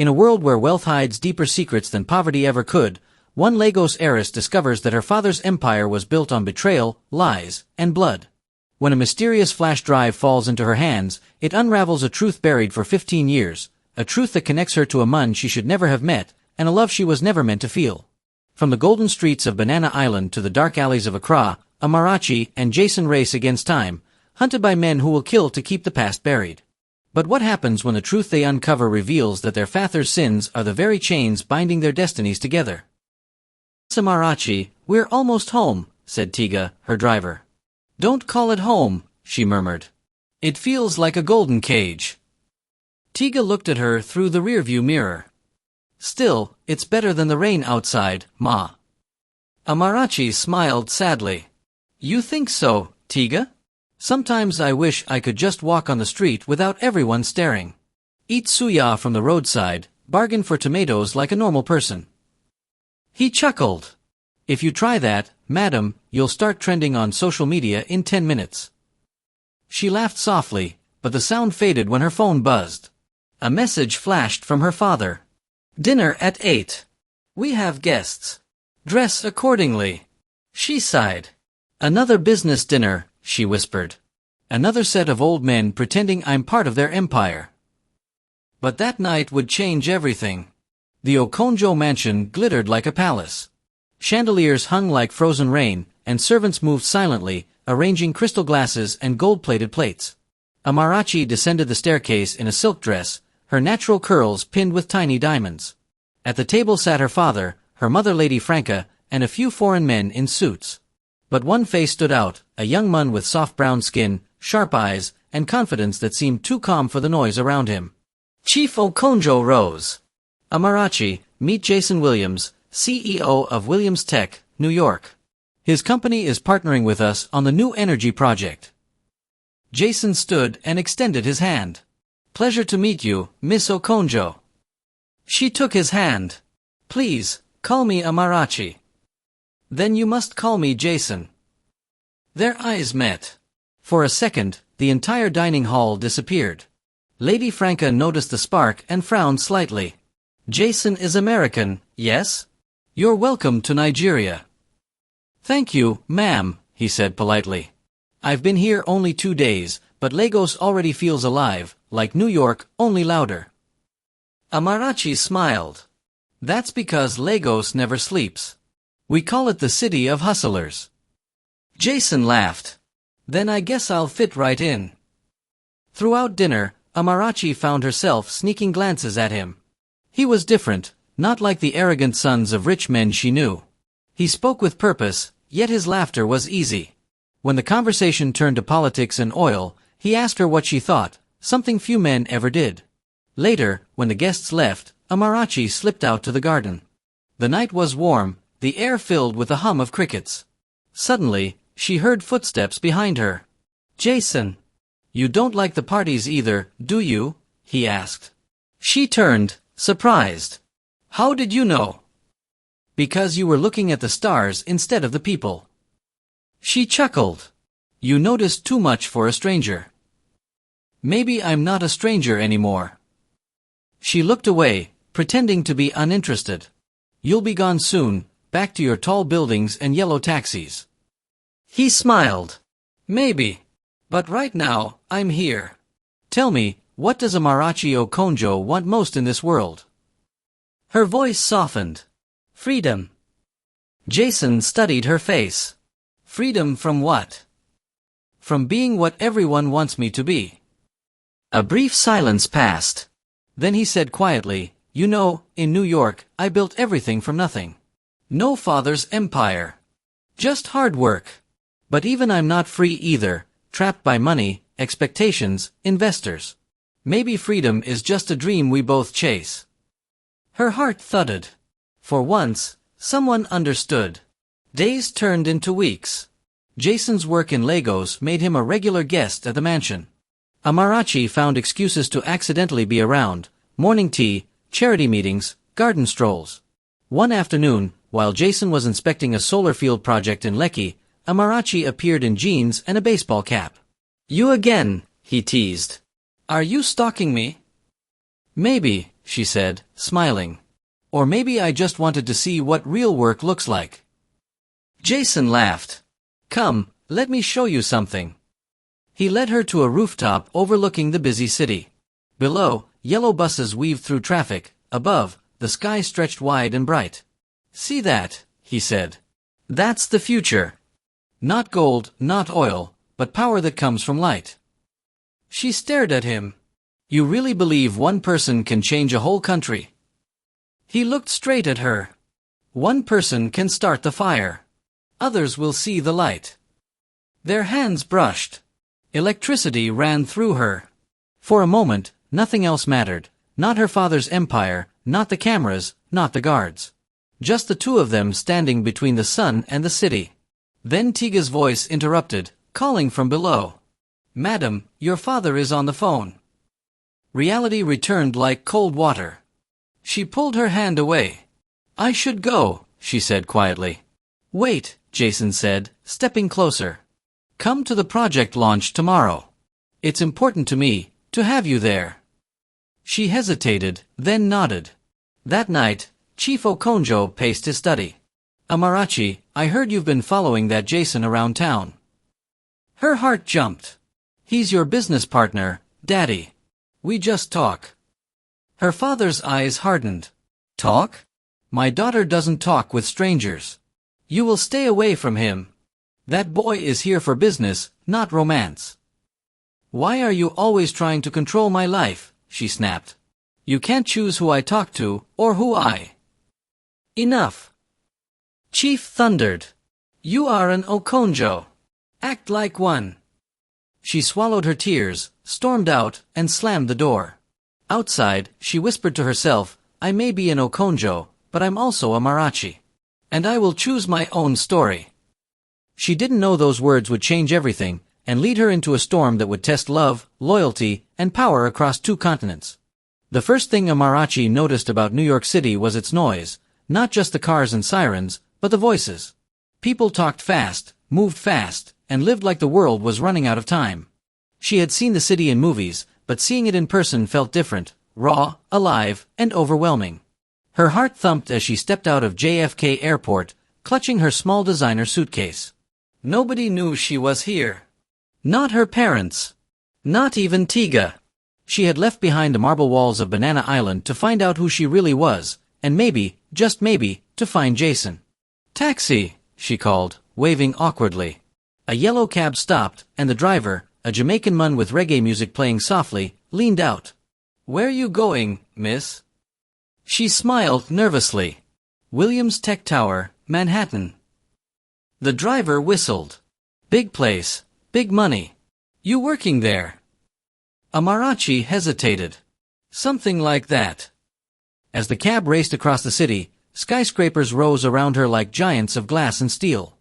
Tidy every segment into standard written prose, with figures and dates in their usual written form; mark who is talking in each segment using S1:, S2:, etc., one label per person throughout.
S1: In a world where wealth hides deeper secrets than poverty ever could, one Lagos heiress discovers that her father's empire was built on betrayal, lies, and blood. When a mysterious flash drive falls into her hands, it unravels a truth buried for 15 years, a truth that connects her to a man she should never have met, and a love she was never meant to feel. From the golden streets of Banana Island to the dark alleys of Accra, Amarachi and Jason race against time, hunted by men who will kill to keep the past buried. But what happens when the truth they uncover reveals that their father's sins are the very chains binding their destinies together? "Amarachi, we're almost home," said Tiga, her driver. "Don't call it home," she murmured. "It feels like a golden cage." Tiga looked at her through the rearview mirror. "Still, it's better than the rain outside, Ma." Amarachi smiled sadly. "You think so, Tiga? Sometimes I wish I could just walk on the street without everyone staring. Eat suya from the roadside, bargain for tomatoes like a normal person." He chuckled. "If you try that, madam, you'll start trending on social media in 10 minutes. She laughed softly, but the sound faded when her phone buzzed. A message flashed from her father. "Dinner at 8. We have guests. Dress accordingly." She sighed. "Another business dinner," she whispered. "Another set of old men pretending I'm part of their empire." But that night would change everything. The Okonjo mansion glittered like a palace. Chandeliers hung like frozen rain, and servants moved silently, arranging crystal glasses and gold-plated plates. Amarachi descended the staircase in a silk dress, her natural curls pinned with tiny diamonds. At the table sat her father, her mother Lady Franca, and a few foreign men in suits. But one face stood out, a young man with soft brown skin, sharp eyes, and confidence that seemed too calm for the noise around him. Chief Okonjo rose. "Amarachi, meet Jason Williams, CEO of Williams Tech, New York. His company is partnering with us on the new energy project." Jason stood and extended his hand. "Pleasure to meet you, Miss Okonjo." She took his hand. "Please, call me Amarachi." "Then you must call me Jason." Their eyes met. For a second, the entire dining hall disappeared. Lady Franca noticed the spark and frowned slightly. "Jason is American, yes? You're welcome to Nigeria." "Thank you, ma'am," he said politely. "I've been here only 2 days, but Lagos already feels alive, like New York, only louder." Amarachi smiled. "That's because Lagos never sleeps. We call it the city of hustlers." Jason laughed. "Then I guess I'll fit right in." Throughout dinner, Amarachi found herself sneaking glances at him. He was different, not like the arrogant sons of rich men she knew. He spoke with purpose, yet his laughter was easy. When the conversation turned to politics and oil, he asked her what she thought, something few men ever did. Later, when the guests left, Amarachi slipped out to the garden. The night was warm, the air filled with the hum of crickets. Suddenly, she heard footsteps behind her. "Jason, you don't like the parties either, do you?" he asked. She turned, surprised. "How did you know?" "Because you were looking at the stars instead of the people." She chuckled. "You noticed too much for a stranger." "Maybe I'm not a stranger anymore." She looked away, pretending to be uninterested. "You'll be gone soon, back to your tall buildings and yellow taxis." He smiled. "Maybe. But right now, I'm here. Tell me, what does Amarachi Okonjo want most in this world?" Her voice softened. "Freedom." Jason studied her face. "Freedom from what?" "From being what everyone wants me to be." A brief silence passed. Then he said quietly, "You know, in New York, I built everything from nothing. No father's empire. Just hard work. But even I'm not free either, trapped by money, expectations, investors. Maybe freedom is just a dream we both chase." Her heart thudded. For once, someone understood. Days turned into weeks. Jason's work in Lagos made him a regular guest at the mansion. Amarachi found excuses to accidentally be around: morning tea, charity meetings, garden strolls. One afternoon, while Jason was inspecting a solar field project in Lekki, Amarachi appeared in jeans and a baseball cap. "You again," he teased. "Are you stalking me?" "Maybe," she said, smiling. Or maybe I just wanted to see what real work looks like. Jason laughed. Come, let me show you something. He led her to a rooftop overlooking the busy city. Below, yellow buses weaved through traffic. Above, the sky stretched wide and bright. See that, he said. That's the future. Not gold, not oil, but power that comes from light. She stared at him. You really believe one person can change a whole country? He looked straight at her. One person can start the fire. Others will see the light. Their hands brushed. Electricity ran through her. For a moment, nothing else mattered. Not her father's empire, not the cameras, not the guards. Just the two of them standing between the sun and the city. Then Tiga's voice interrupted, calling from below. Madam, your father is on the phone. Reality returned like cold water. She pulled her hand away. I should go, she said quietly. Wait, Jason said, stepping closer. Come to the project launch tomorrow. It's important to me, to have you there. She hesitated, then nodded. That night, Chief Okonjo paced his study. Amarachi, I heard you've been following that Jason around town. Her heart jumped. He's your business partner, Daddy. We just talk. Her father's eyes hardened. Talk? My daughter doesn't talk with strangers. You will stay away from him. That boy is here for business, not romance. Why are you always trying to control my life? She snapped. You can't choose who I talk to, or who I. Enough. Chief thundered. You are an Okonjo. Act like one. She swallowed her tears, stormed out, and slammed the door. Outside, she whispered to herself, I may be an Okonjo, but I'm also a Amarachi. And I will choose my own story. She didn't know those words would change everything, and lead her into a storm that would test love, loyalty, and power across 2 continents. The first thing Amarachi noticed about New York City was its noise, not just the cars and sirens, but the voices. People talked fast, moved fast, and lived like the world was running out of time. She had seen the city in movies, but seeing it in person felt different, raw, alive, and overwhelming. Her heart thumped as she stepped out of JFK Airport, clutching her small designer suitcase. Nobody knew she was here. Not her parents. Not even Tiga. She had left behind the marble walls of Banana Island to find out who she really was, and maybe, just maybe, to find Jason. Taxi, she called, waving awkwardly. A yellow cab stopped, and the driver, a Jamaican man with reggae music playing softly, leaned out. Where you going, miss? She smiled nervously. Williams Tech Tower, Manhattan. The driver whistled. Big place, big money. You working there? Amarachi hesitated. Something like that. As the cab raced across the city, skyscrapers rose around her like giants of glass and steel.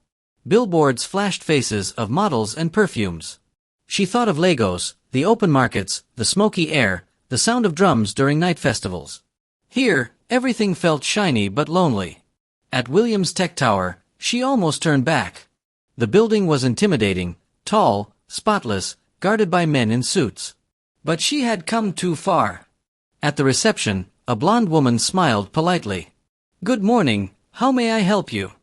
S1: Billboards flashed faces of models and perfumes. She thought of Lagos, the open markets, the smoky air, the sound of drums during night festivals. Here, everything felt shiny but lonely. At Williams Tech Tower, she almost turned back. The building was intimidating, tall, spotless, guarded by men in suits. But she had come too far. At the reception, a blonde woman smiled politely. Good morning, how may I help you?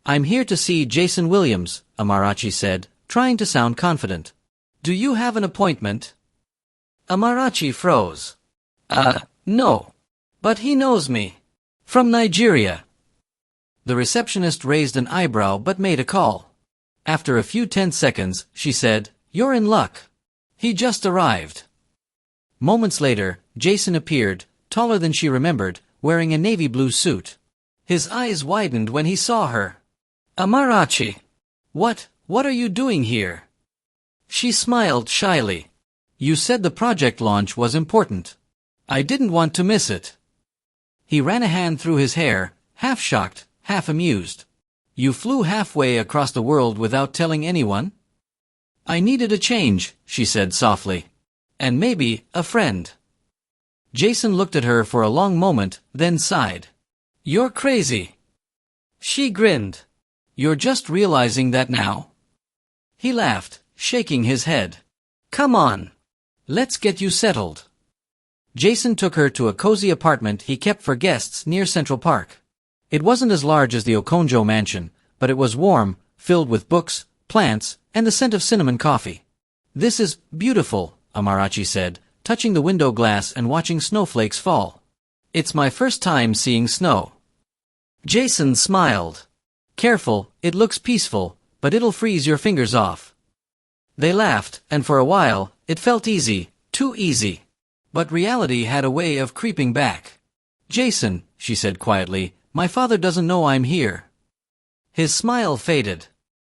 S1: I'm here to see Jason Williams, Amarachi said, trying to sound confident. Do you have an appointment? Amarachi froze. No. But he knows me. From Nigeria. The receptionist raised an eyebrow but made a call. After a few tense seconds, she said, You're in luck. He just arrived. Moments later, Jason appeared, taller than she remembered, wearing a navy blue suit. His eyes widened when he saw her. Amarachi! What are you doing here? She smiled shyly. You said the project launch was important. I didn't want to miss it. He ran a hand through his hair, half shocked, half amused. You flew halfway across the world without telling anyone? I needed a change, she said softly. And maybe a friend. Jason looked at her for a long moment, then sighed. You're crazy. She grinned. You're just realizing that now? He laughed, shaking his head. Come on. Let's get you settled. Jason took her to a cozy apartment he kept for guests near Central Park. It wasn't as large as the Okonjo mansion, but it was warm, filled with books, plants, and the scent of cinnamon coffee. "This is beautiful," Amarachi said, touching the window glass and watching snowflakes fall. "It's my first time seeing snow." Jason smiled. "Careful, it looks peaceful, but it'll freeze your fingers off." They laughed, and for a while, it felt easy, too easy. But reality had a way of creeping back. "Jason," she said quietly, "my father doesn't know I'm here." His smile faded.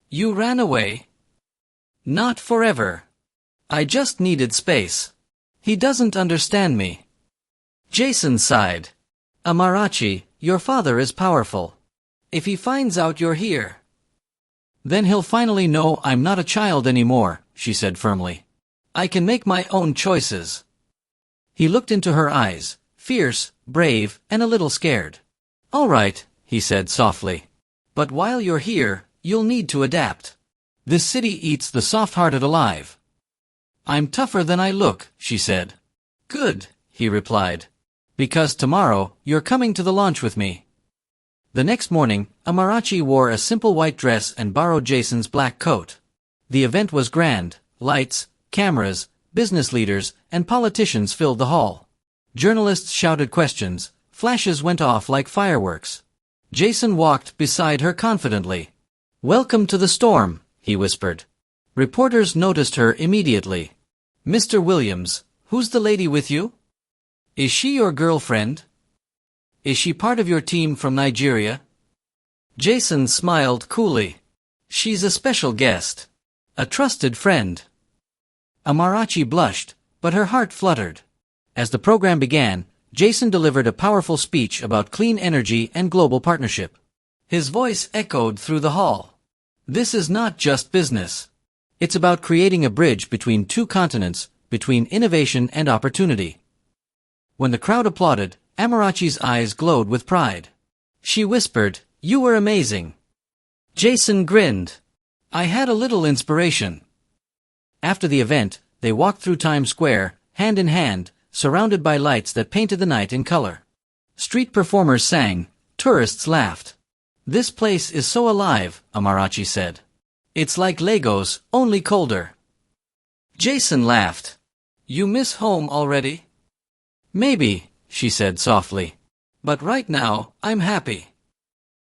S1: "You ran away?" "Not forever. I just needed space. He doesn't understand me." Jason sighed. "Amarachi, your father is powerful. If he finds out you're here, then he'll finally know I'm not a child anymore," she said firmly. "I can make my own choices." He looked into her eyes, fierce, brave, and a little scared. "All right," he said softly. "But while you're here, you'll need to adapt. This city eats the soft-hearted alive." "I'm tougher than I look," she said. "Good," he replied. "Because tomorrow, you're coming to the launch with me." The next morning, Amarachi wore a simple white dress and borrowed Jason's black coat. The event was grand. Lights, cameras, business leaders, and politicians filled the hall. Journalists shouted questions. Flashes went off like fireworks. Jason walked beside her confidently. "Welcome to the storm," he whispered. Reporters noticed her immediately. "Mr. Williams, who's the lady with you? Is she your girlfriend? Is she part of your team from Nigeria?" Jason smiled coolly. "She's a special guest. A trusted friend." Amarachi blushed, but her heart fluttered. As the program began, Jason delivered a powerful speech about clean energy and global partnership. His voice echoed through the hall. "This is not just business. It's about creating a bridge between two continents, between innovation and opportunity." When the crowd applauded, Amarachi's eyes glowed with pride. She whispered, "You were amazing." Jason grinned. "I had a little inspiration." After the event, they walked through Times Square, hand in hand, surrounded by lights that painted the night in color. Street performers sang, tourists laughed. "This place is so alive," Amarachi said. "It's like Lagos, only colder." Jason laughed. "You miss home already?" "Maybe," she said softly. "But right now, I'm happy."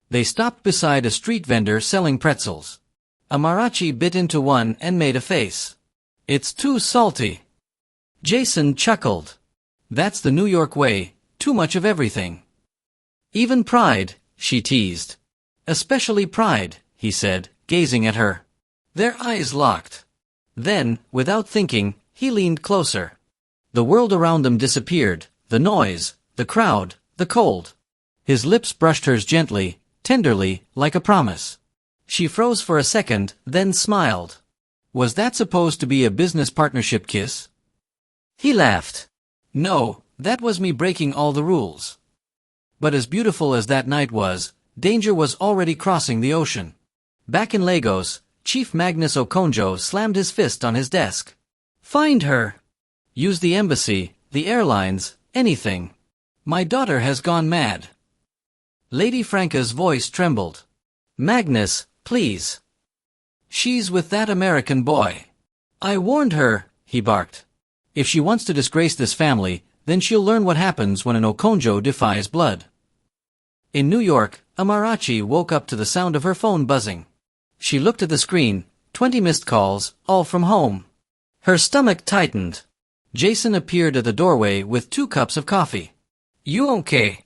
S1: They stopped beside a street vendor selling pretzels. Amarachi bit into one and made a face. "It's too salty." Jason chuckled. "That's the New York way, too much of everything." "Even pride," she teased. "Especially pride," he said, gazing at her. Their eyes locked. Then, without thinking, he leaned closer. The world around them disappeared, the noise, the crowd, the cold. His lips brushed hers gently, tenderly, like a promise. She froze for a second, then smiled. Was that supposed to be a business partnership kiss? He laughed. "No, that was me breaking all the rules." But as beautiful as that night was, danger was already crossing the ocean. Back in Lagos, Chief Magnus Okonjo slammed his fist on his desk. "Find her. Use the embassy, the airlines, anything. My daughter has gone mad." Lady Franca's voice trembled. "Magnus, please. She's with that American boy." "I warned her," he barked. "If she wants to disgrace this family, then she'll learn what happens when an Okonjo defies blood." In New York, Amarachi woke up to the sound of her phone buzzing. She looked at the screen, 20 missed calls, all from home. Her stomach tightened. Jason appeared at the doorway with 2 cups of coffee. "You okay?"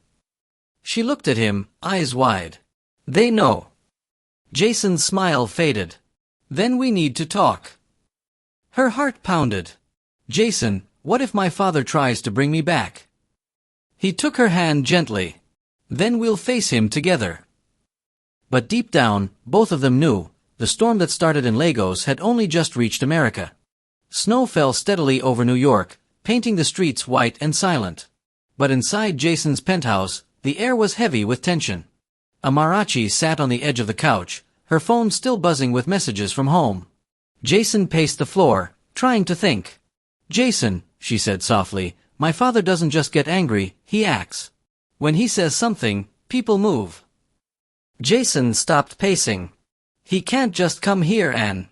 S1: She looked at him, eyes wide. "They know." Jason's smile faded. "Then we need to talk." Her heart pounded. "Jason, what if my father tries to bring me back?" He took her hand gently. "Then we'll face him together." But deep down, both of them knew, the storm that started in Lagos had only just reached America. Snow fell steadily over New York, painting the streets white and silent. But inside Jason's penthouse, the air was heavy with tension. Amarachi sat on the edge of the couch, her phone still buzzing with messages from home. Jason paced the floor, trying to think. "Jason," she said softly, my father doesn't just get angry, he acts. When he says something, people move. Jason stopped pacing. He can't just come here and...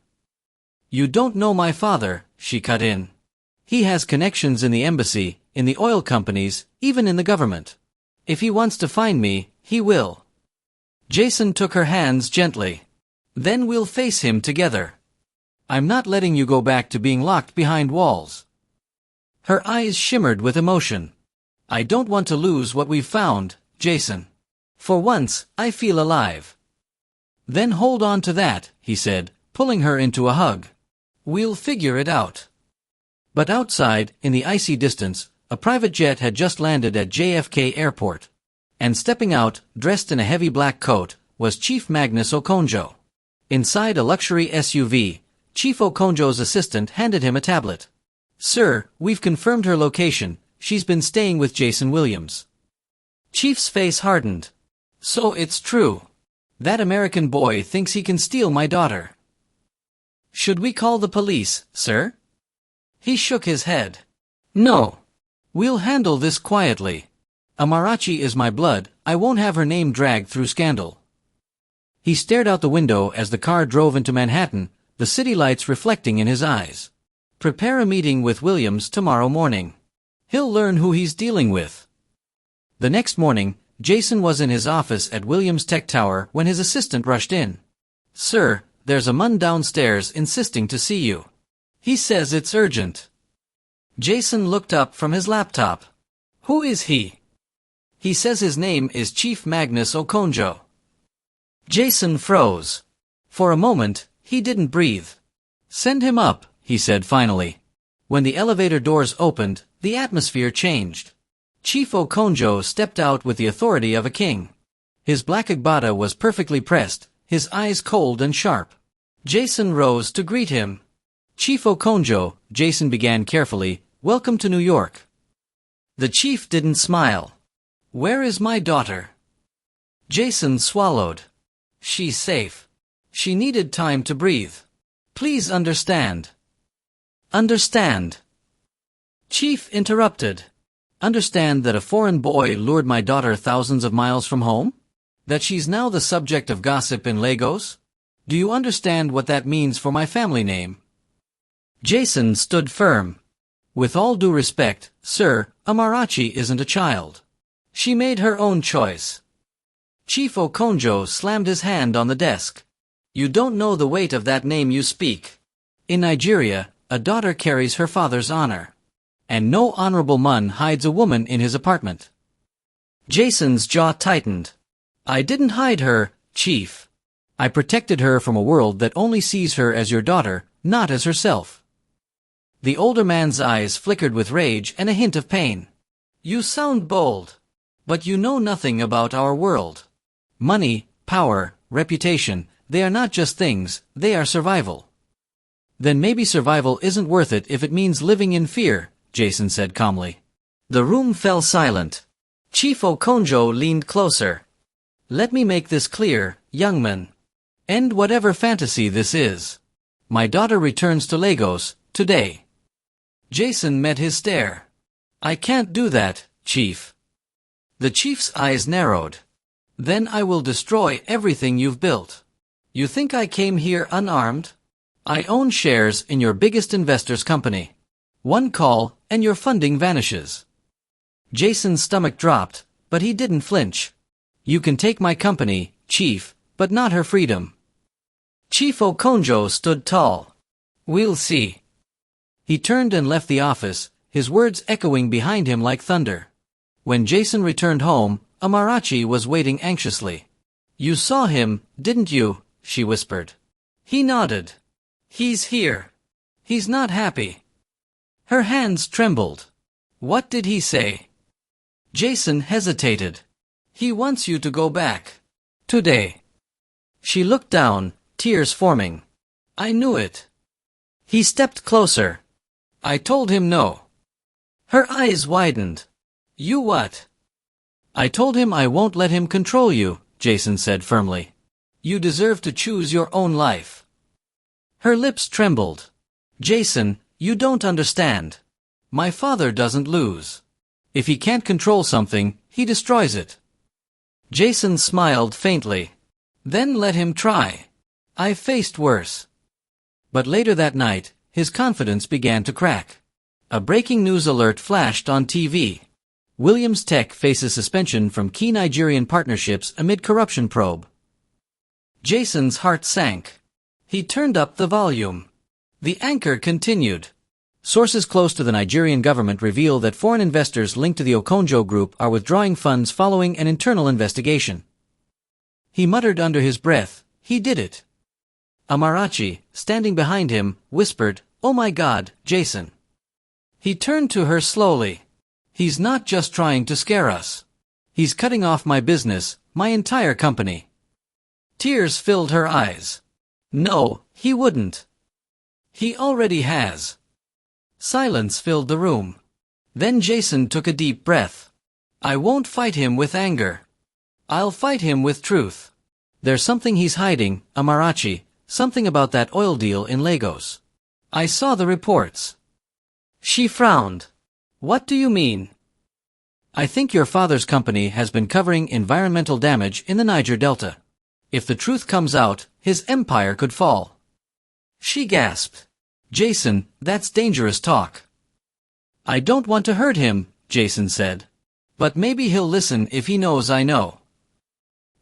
S1: You don't know my father, she cut in. He has connections in the embassy, in the oil companies, even in the government. If he wants to find me, he will. Jason took her hands gently. Then we'll face him together. I'm not letting you go back to being locked behind walls. Her eyes shimmered with emotion. I don't want to lose what we've found, Jason. For once, I feel alive. Then hold on to that, he said, pulling her into a hug. We'll figure it out. But outside, in the icy distance, a private jet had just landed at JFK Airport. And stepping out, dressed in a heavy black coat, was Chief Magnus Okonjo. Inside a luxury SUV, Chief Okonjo's assistant handed him a tablet. Sir, we've confirmed her location. She's been staying with Jason Williams. Chief's face hardened. So it's true. That American boy thinks he can steal my daughter. Should we call the police, sir? He shook his head. No. We'll handle this quietly. Amarachi is my blood, I won't have her name dragged through scandal. He stared out the window as the car drove into Manhattan, the city lights reflecting in his eyes. Prepare a meeting with Williams tomorrow morning. He'll learn who he's dealing with. The next morning, Jason was in his office at Williams Tech Tower when his assistant rushed in. Sir, there's a man downstairs insisting to see you. He says it's urgent. Jason looked up from his laptop. Who is he? He says his name is Chief Magnus Okonjo. Jason froze. For a moment, he didn't breathe. Send him up, he said finally. When the elevator doors opened, the atmosphere changed. Chief Okonjo stepped out with the authority of a king. His black agbada was perfectly pressed, his eyes cold and sharp. Jason rose to greet him. Chief Okonjo, Jason began carefully, welcome to New York. The chief didn't smile. Where is my daughter? Jason swallowed. She's safe. She needed time to breathe. Please understand. Understand. Chief interrupted. Understand that a foreign boy lured my daughter thousands of miles from home? That she's now the subject of gossip in Lagos? Do you understand what that means for my family name? Jason stood firm. With all due respect, sir, Amarachi isn't a child. She made her own choice. Chief Okonjo slammed his hand on the desk. You don't know the weight of that name you speak. In Nigeria, a daughter carries her father's honor. And no honorable man hides a woman in his apartment. Jason's jaw tightened. I didn't hide her, Chief. I protected her from a world that only sees her as your daughter, not as herself. The older man's eyes flickered with rage and a hint of pain. You sound bold. But you know nothing about our world. Money, power, reputation, they are not just things, they are survival. Then maybe survival isn't worth it if it means living in fear, Jason said calmly. The room fell silent. Chief Okonjo leaned closer. Let me make this clear, young man. End whatever fantasy this is. My daughter returns to Lagos, today. Jason met his stare. I can't do that, Chief. The chief's eyes narrowed. Then I will destroy everything you've built. You think I came here unarmed? I own shares in your biggest investor's company. One call, and your funding vanishes. Jason's stomach dropped, but he didn't flinch. You can take my company, Chief, but not her freedom. Chief Okonjo stood tall. We'll see. He turned and left the office, his words echoing behind him like thunder. When Jason returned home, Amarachi was waiting anxiously. You saw him, didn't you? She whispered. He nodded. He's here. He's not happy. Her hands trembled. What did he say? Jason hesitated. He wants you to go back. Today. She looked down, tears forming. I knew it. He stepped closer. I told him no. Her eyes widened. You what? I told him I won't let him control you, Jason said firmly. You deserve to choose your own life. Her lips trembled. Jason, you don't understand. My father doesn't lose. If he can't control something, he destroys it. Jason smiled faintly. Then let him try. I've faced worse. But later that night, his confidence began to crack. A breaking news alert flashed on TV. Williams Tech faces suspension from key Nigerian partnerships amid corruption probe. Jason's heart sank. He turned up the volume. The anchor continued. Sources close to the Nigerian government reveal that foreign investors linked to the Okonjo Group are withdrawing funds following an internal investigation. He muttered under his breath, "He did it." Amarachi, standing behind him, whispered, "Oh my God, Jason." He turned to her slowly. "He's not just trying to scare us. He's cutting off my business, my entire company." Tears filled her eyes. "No, he wouldn't. He already has." Silence filled the room. Then Jason took a deep breath. "I won't fight him with anger. I'll fight him with truth. There's something he's hiding, Amarachi, something about that oil deal in Lagos. I saw the reports." She frowned. "What do you mean?" "I think your father's company has been covering environmental damage in the Niger Delta. If the truth comes out, his empire could fall." She gasped. "Jason, that's dangerous talk." "I don't want to hurt him," Jason said. "But maybe he'll listen if he knows I know."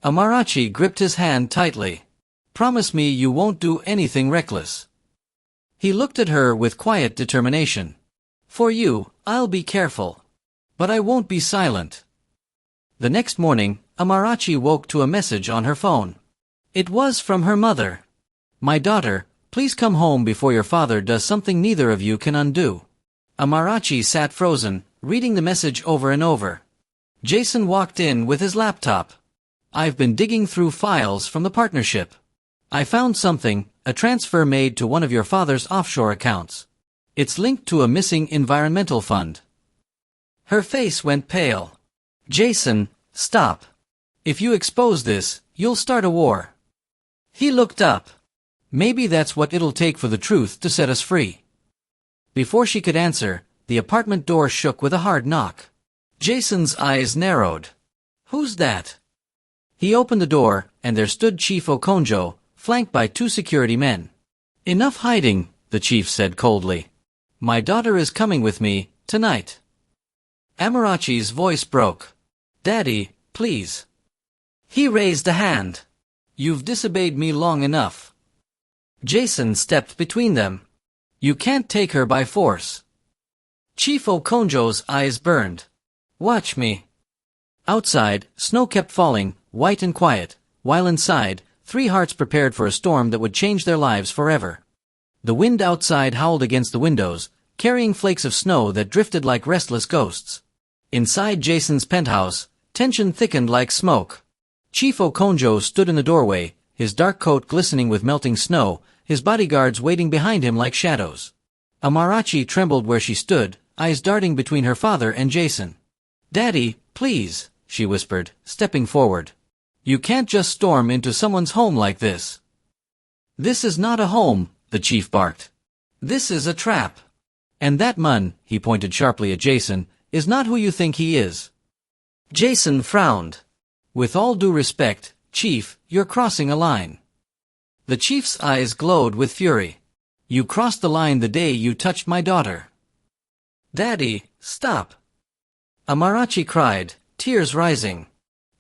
S1: Amarachi gripped his hand tightly. "Promise me you won't do anything reckless." He looked at her with quiet determination. "For you, I'll be careful. But I won't be silent." The next morning, Amarachi woke to a message on her phone. It was from her mother. "My daughter, please come home before your father does something neither of you can undo." Amarachi sat frozen, reading the message over and over. Jason walked in with his laptop. "I've been digging through files from the partnership. I found something, a transfer made to one of your father's offshore accounts. It's linked to a missing environmental fund." Her face went pale. "Jason, stop. If you expose this, you'll start a war." He looked up. "Maybe that's what it'll take for the truth to set us free." Before she could answer, the apartment door shook with a hard knock. Jason's eyes narrowed. "Who's that?" He opened the door, and there stood Chief Okonjo, flanked by 2 security men. "Enough hiding," the chief said coldly. "My daughter is coming with me, tonight." Amarachi's voice broke. "Daddy, please." He raised a hand. "You've disobeyed me long enough." Jason stepped between them. "You can't take her by force." Chief Okonjo's eyes burned. "Watch me." Outside, snow kept falling, white and quiet, while inside, 3 hearts prepared for a storm that would change their lives forever. The wind outside howled against the windows, carrying flakes of snow that drifted like restless ghosts. Inside Jason's penthouse, tension thickened like smoke. Chief Okonjo stood in the doorway, his dark coat glistening with melting snow, his bodyguards waiting behind him like shadows. Amarachi trembled where she stood, eyes darting between her father and Jason. "Daddy, please," she whispered, stepping forward. "You can't just storm into someone's home like this." "This is not a home," the chief barked. "This is a trap. And that man," he pointed sharply at Jason, "is not who you think he is." Jason frowned. "With all due respect, Chief, you're crossing a line." The chief's eyes glowed with fury. "You crossed the line the day you touched my daughter." "Daddy, stop!" Amarachi cried, tears rising.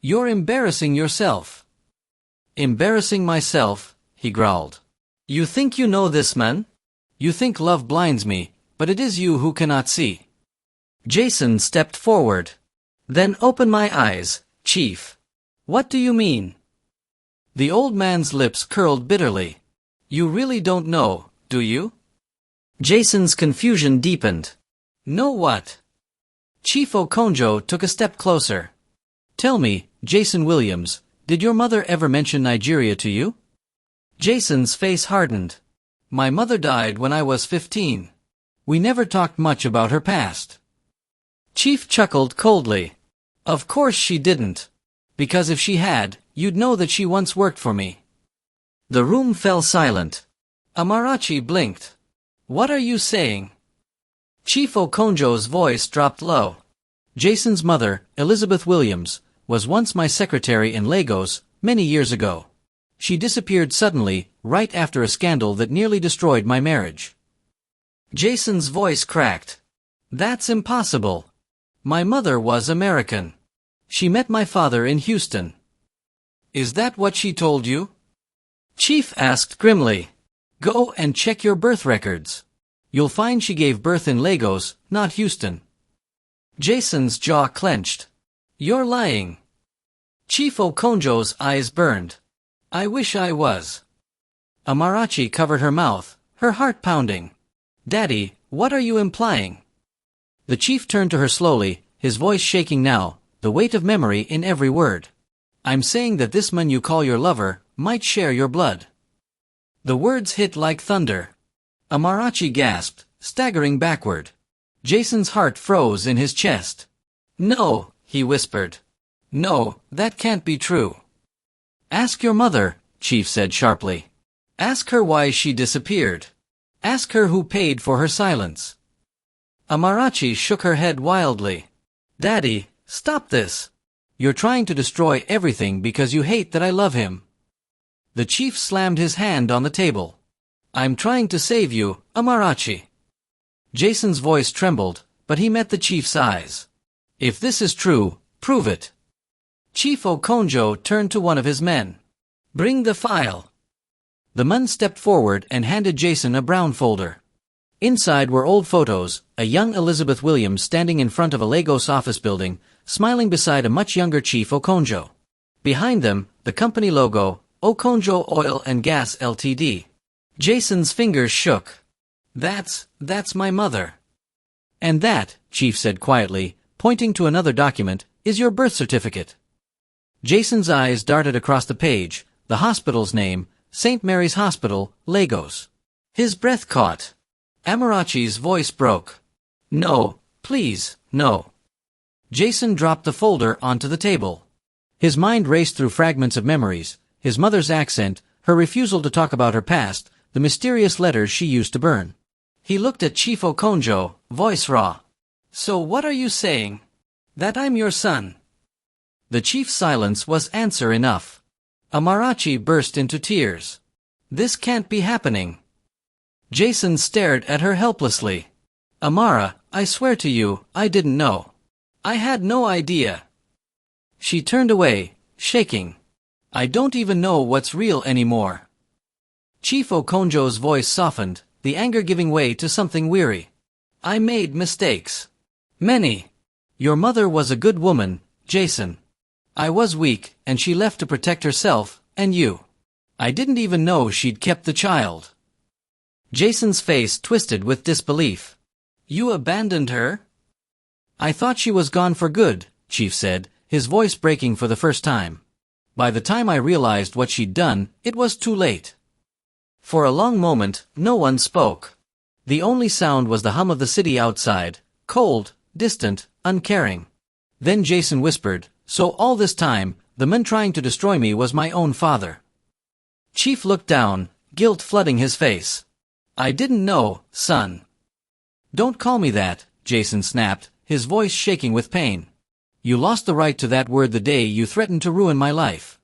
S1: "You're embarrassing yourself." "Embarrassing myself," he growled. "You think you know this man? You think love blinds me, but it is you who cannot see." Jason stepped forward. "Then open my eyes, Chief." "What do you mean?" The old man's lips curled bitterly. "You really don't know, do you?" Jason's confusion deepened. "Know what?" Chief Okonjo took a step closer. "Tell me, Jason Williams, did your mother ever mention Nigeria to you?" Jason's face hardened. "My mother died when I was 15. We never talked much about her past." Chief chuckled coldly. "Of course she didn't. Because if she had, you'd know that she once worked for me." The room fell silent. Amarachi blinked. "What are you saying?" Chief Okonjo's voice dropped low. Jason's mother, Elizabeth Williams, was once my secretary in Lagos, many years ago. She disappeared suddenly, right after a scandal that nearly destroyed my marriage. Jason's voice cracked. That's impossible. My mother was American. She met my father in Houston. Is that what she told you? Chief asked grimly. Go and check your birth records. You'll find she gave birth in Lagos, not Houston. Jason's jaw clenched. You're lying. Chief Okonjo's eyes burned. I wish I was. Amarachi covered her mouth, her heart pounding. Daddy, what are you implying? The chief turned to her slowly, his voice shaking now, the weight of memory in every word. I'm saying that this man you call your lover might share your blood. The words hit like thunder. Amarachi gasped, staggering backward. Jason's heart froze in his chest. No, he whispered. No, that can't be true. Ask your mother, Chief said sharply. Ask her why she disappeared. Ask her who paid for her silence. Amarachi shook her head wildly. Daddy, stop this. You're trying to destroy everything because you hate that I love him. The chief slammed his hand on the table. I'm trying to save you, Amarachi. Jason's voice trembled, but he met the chief's eyes. If this is true, prove it. Chief Okonjo turned to one of his men. Bring the file. The man stepped forward and handed Jason a brown folder. Inside were old photos, a young Elizabeth Williams standing in front of a Lagos office building, smiling beside a much younger Chief Okonjo. Behind them, the company logo, Okonjo Oil and Gas Ltd. Jason's fingers shook. That's my mother. And that, Chief said quietly, pointing to another document, is your birth certificate. Jason's eyes darted across the page, the hospital's name, St. Mary's Hospital, Lagos. His breath caught. Amarachi's voice broke. No, please, no. Jason dropped the folder onto the table. His mind raced through fragments of memories, his mother's accent, her refusal to talk about her past, the mysterious letters she used to burn. He looked at Chief Okonjo, voice raw. So what are you saying? That I'm your son? The chief's silence was answer enough. Amarachi burst into tears. This can't be happening. Jason stared at her helplessly. Amara, I swear to you, I didn't know. I had no idea. She turned away, shaking. I don't even know what's real anymore. Chief Okonjo's voice softened, the anger giving way to something weary. I made mistakes. Many. Your mother was a good woman, Jason. I was weak, and she left to protect herself, and you. I didn't even know she'd kept the child. Jason's face twisted with disbelief. You abandoned her? I thought she was gone for good, Chief said, his voice breaking for the first time. By the time I realized what she'd done, it was too late. For a long moment, no one spoke. The only sound was the hum of the city outside, cold, distant, uncaring. Then Jason whispered, so all this time, the man trying to destroy me was my own father. Chief looked down, guilt flooding his face. I didn't know, son. Don't call me that, Jason snapped, his voice shaking with pain. You lost the right to that word the day you threatened to ruin my life.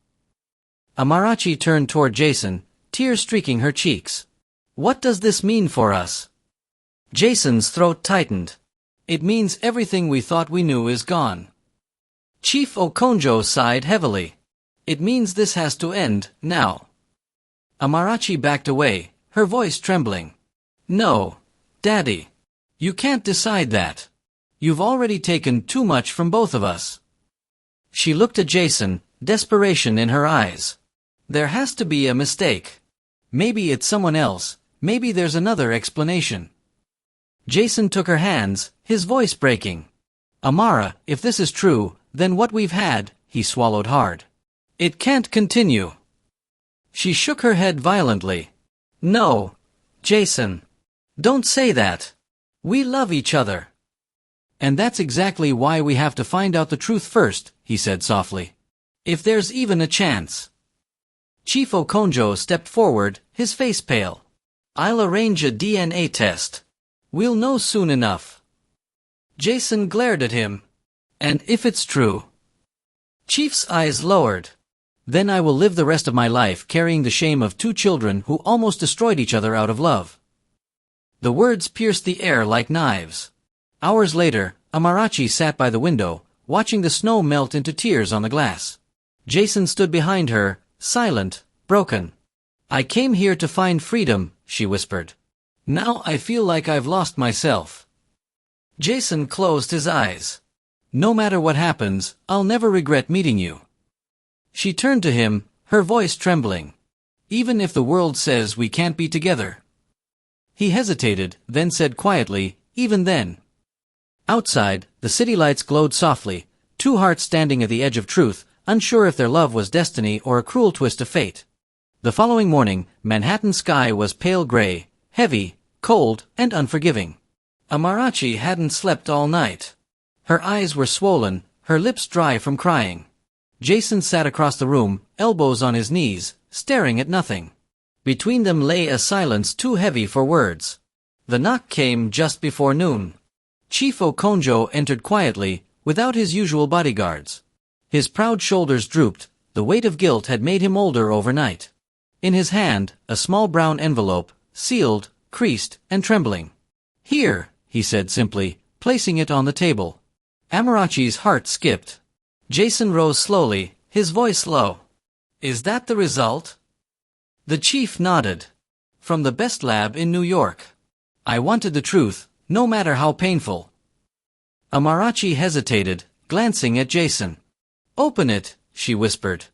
S1: Amarachi turned toward Jason, tears streaking her cheeks. What does this mean for us? Jason's throat tightened. It means everything we thought we knew is gone. Chief Okonjo sighed heavily. It means this has to end, now. Amarachi backed away, her voice trembling. No, Daddy. You can't decide that. You've already taken too much from both of us. She looked at Jason, desperation in her eyes. There has to be a mistake. Maybe it's someone else, maybe there's another explanation. Jason took her hands, his voice breaking. Amara, if this is true, then what we've had, he swallowed hard. It can't continue. She shook her head violently. No, Jason. Don't say that. We love each other. And that's exactly why we have to find out the truth first, he said softly. If there's even a chance. Chief Okonjo stepped forward, his face pale. I'll arrange a DNA test. We'll know soon enough. Jason glared at him. And if it's true? Chief's eyes lowered. Then I will live the rest of my life carrying the shame of two children who almost destroyed each other out of love. The words pierced the air like knives. Hours later, Amarachi sat by the window, watching the snow melt into tears on the glass. Jason stood behind her, silent, broken. I came here to find freedom, she whispered. Now I feel like I've lost myself. Jason closed his eyes. No matter what happens, I'll never regret meeting you. She turned to him, her voice trembling. Even if the world says we can't be together. He hesitated, then said quietly, even then. Outside, the city lights glowed softly, two hearts standing at the edge of truth, unsure if their love was destiny or a cruel twist of fate. The following morning, Manhattan's sky was pale gray, heavy, cold, and unforgiving. Amarachi hadn't slept all night. Her eyes were swollen, her lips dry from crying. Jason sat across the room, elbows on his knees, staring at nothing. Between them lay a silence too heavy for words. The knock came just before noon. Chief Okonjo entered quietly, without his usual bodyguards. His proud shoulders drooped, the weight of guilt had made him older overnight. In his hand, a small brown envelope, sealed, creased, and trembling. Here, he said simply, placing it on the table. Amarachi's heart skipped. Jason rose slowly, his voice low. Is that the result? The chief nodded. From the best lab in New York. I wanted the truth, no matter how painful. Amarachi hesitated, glancing at Jason. Open it, she whispered.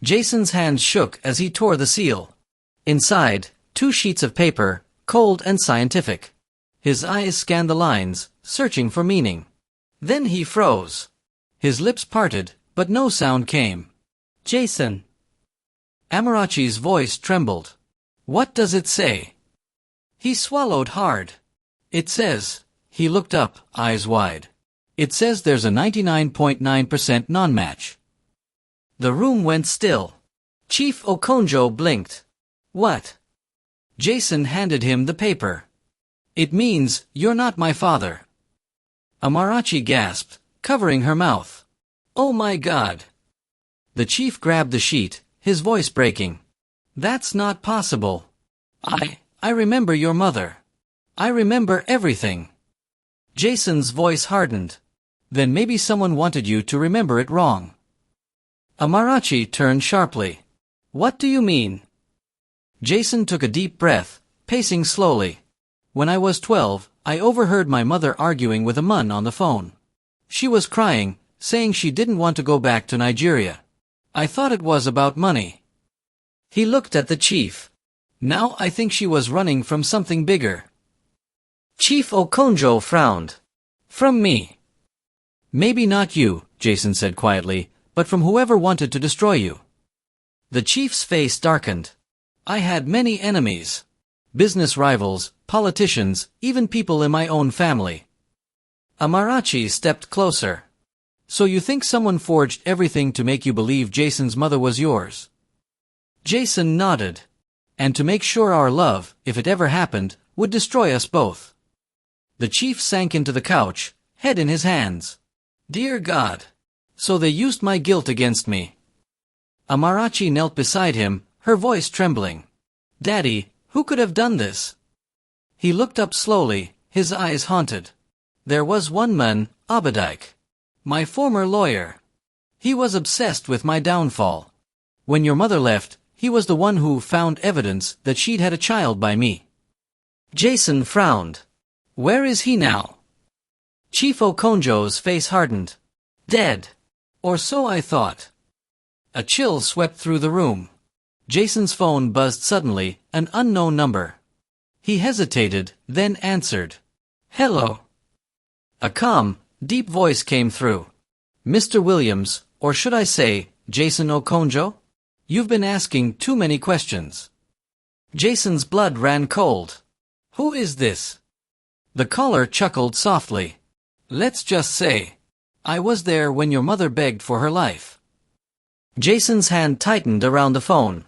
S1: Jason's hands shook as he tore the seal. Inside, 2 sheets of paper, cold and scientific. His eyes scanned the lines, searching for meaning. Then he froze. His lips parted, but no sound came. Jason. Amarachi's voice trembled. What does it say? He swallowed hard. It says, he looked up, eyes wide. It says there's a 99.9% non-match. The room went still. Chief Okonjo blinked. What? Jason handed him the paper. It means, you're not my father. Amarachi gasped, covering her mouth. Oh my God. The chief grabbed the sheet, his voice breaking. That's not possible. I remember your mother. I remember everything. Jason's voice hardened. Then maybe someone wanted you to remember it wrong. Amarachi turned sharply. What do you mean? Jason took a deep breath, pacing slowly. When I was 12, I overheard my mother arguing with a man on the phone. She was crying, saying she didn't want to go back to Nigeria. I thought it was about money. He looked at the chief. Now I think she was running from something bigger. Chief Okonjo frowned. From me. Maybe not you, Jason said quietly, but from whoever wanted to destroy you. The chief's face darkened. I had many enemies. Business rivals, politicians, even people in my own family. Amarachi stepped closer. So you think someone forged everything to make you believe Jason's mother was yours? Jason nodded. And to make sure our love, if it ever happened, would destroy us both. The chief sank into the couch, head in his hands. Dear God. So they used my guilt against me. Amarachi knelt beside him, her voice trembling. Daddy, who could have done this? He looked up slowly, his eyes haunted. There was one man, Abadike. My former lawyer. He was obsessed with my downfall. When your mother left, he was the one who found evidence that she'd had a child by me. Jason frowned. Where is he now? Chief Okonjo's face hardened. Dead. Or so I thought. A chill swept through the room. Jason's phone buzzed suddenly, an unknown number. He hesitated, then answered. Hello. A calm, deep voice came through. Mr. Williams, or should I say, Jason Okonjo? You've been asking too many questions. Jason's blood ran cold. Who is this? The caller chuckled softly. Let's just say, I was there when your mother begged for her life. Jason's hand tightened around the phone.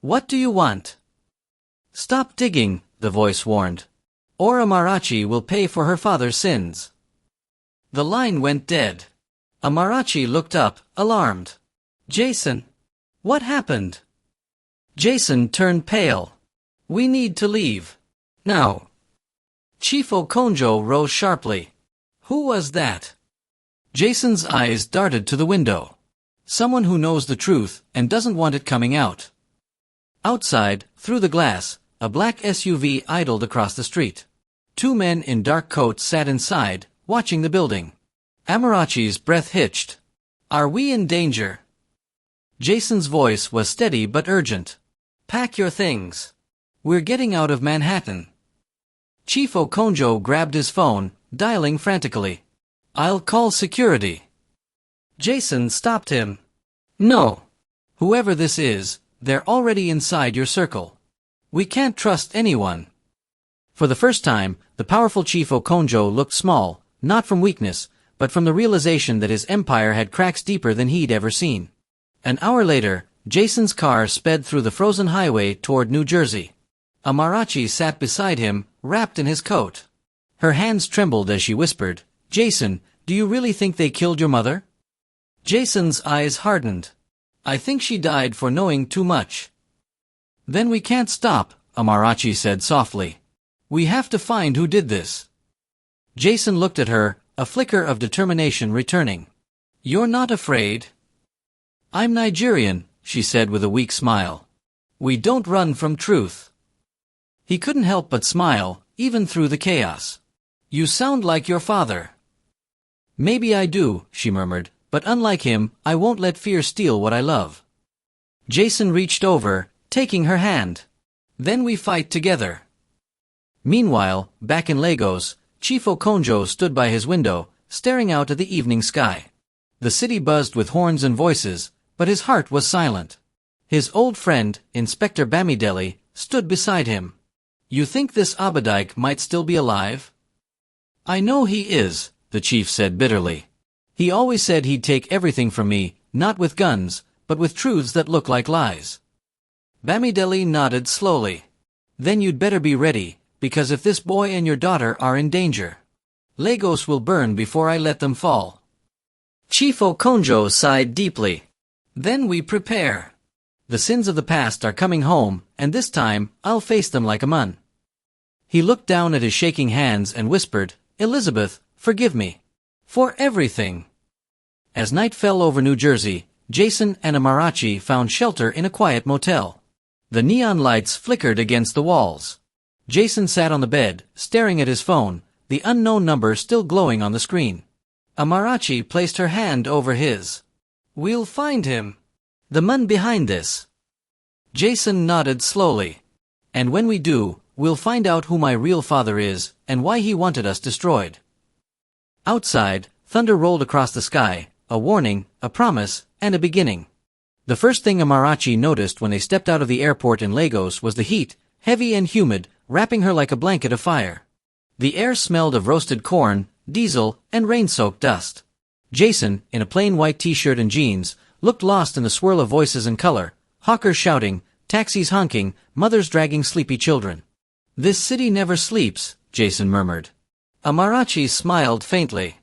S1: What do you want? Stop digging, the voice warned. or Amarachi will pay for her father's sins." The line went dead. Amarachi looked up, alarmed. "Jason? What happened?" Jason turned pale. "We need to leave. Now." Chief Okonjo rose sharply. "Who was that?" Jason's eyes darted to the window. "Someone who knows the truth and doesn't want it coming out." Outside, through the glass, a black SUV idled across the street. Two men in dark coats sat inside, watching the building. Amarachi's breath hitched. "Are we in danger?" Jason's voice was steady but urgent. "Pack your things. We're getting out of Manhattan." Chief Okonjo grabbed his phone, dialing frantically. "I'll call security." Jason stopped him. "No. Whoever this is, they're already inside your circle. We can't trust anyone." For the first time, the powerful Chief Okonjo looked small, not from weakness, but from the realization that his empire had cracks deeper than he'd ever seen. An hour later, Jason's car sped through the frozen highway toward New Jersey. Amarachi sat beside him, wrapped in his coat. Her hands trembled as she whispered, "Jason, do you really think they killed your mother?" Jason's eyes hardened. "I think she died for knowing too much." "Then we can't stop," Amarachi said softly. "We have to find who did this." Jason looked at her, a flicker of determination returning. "You're not afraid?" "I'm Nigerian," she said with a weak smile. "We don't run from truth." He couldn't help but smile, even through the chaos. "You sound like your father." "Maybe I do," she murmured, "but unlike him, I won't let fear steal what I love." Jason reached over, taking her hand. "Then we fight together." Meanwhile, back in Lagos, Chief Okonjo stood by his window, staring out at the evening sky. The city buzzed with horns and voices, but his heart was silent. His old friend, Inspector Bamidele, stood beside him. "You think this Abadike might still be alive?" "I know he is," the chief said bitterly. "He always said he'd take everything from me, not with guns, but with truths that look like lies." Bamidele nodded slowly. "Then you'd better be ready, because if this boy and your daughter are in danger, Lagos will burn before I let them fall." Chief Okonjo sighed deeply. "Then we prepare. The sins of the past are coming home, and this time, I'll face them like a man." He looked down at his shaking hands and whispered, "Elizabeth, forgive me. For everything." As night fell over New Jersey, Jason and Amarachi found shelter in a quiet motel. The neon lights flickered against the walls. Jason sat on the bed, staring at his phone, the unknown number still glowing on the screen. Amarachi placed her hand over his. "We'll find him. The man behind this." Jason nodded slowly. "And when we do, we'll find out who my real father is, and why he wanted us destroyed." Outside, thunder rolled across the sky, a warning, a promise, and a beginning. The first thing Amarachi noticed when they stepped out of the airport in Lagos was the heat, heavy and humid, wrapping her like a blanket of fire. The air smelled of roasted corn, diesel, and rain-soaked dust. Jason, in a plain white t-shirt and jeans, looked lost in the swirl of voices and color, hawkers shouting, taxis honking, mothers dragging sleepy children. "This city never sleeps," Jason murmured. Amarachi smiled faintly.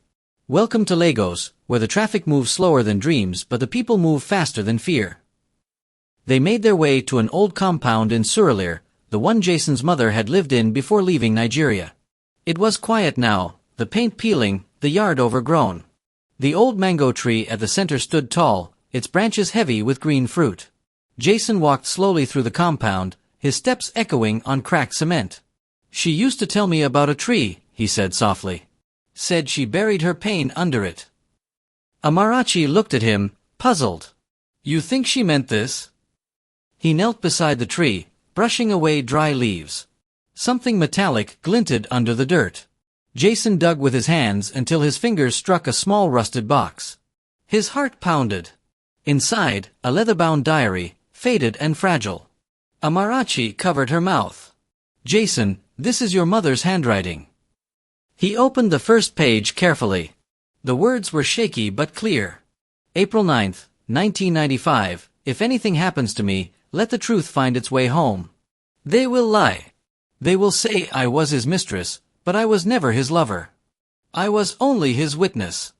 S1: "Welcome to Lagos, where the traffic moves slower than dreams but the people move faster than fear." They made their way to an old compound in Surulere, the one Jason's mother had lived in before leaving Nigeria. It was quiet now, the paint peeling, the yard overgrown. The old mango tree at the center stood tall, its branches heavy with green fruit. Jason walked slowly through the compound, his steps echoing on cracked cement. "She used to tell me about a tree," he said softly. "Said she buried her pain under it." Amarachi looked at him, puzzled. "You think she meant this?" He knelt beside the tree, brushing away dry leaves. Something metallic glinted under the dirt. Jason dug with his hands until his fingers struck a small rusted box. His heart pounded. Inside, a leather-bound diary, faded and fragile. Amarachi covered her mouth. "Jason, this is your mother's handwriting." He opened the first page carefully. The words were shaky but clear. "April 9th, 1995, if anything happens to me, let the truth find its way home. They will lie. They will say I was his mistress, but I was never his lover. I was only his witness.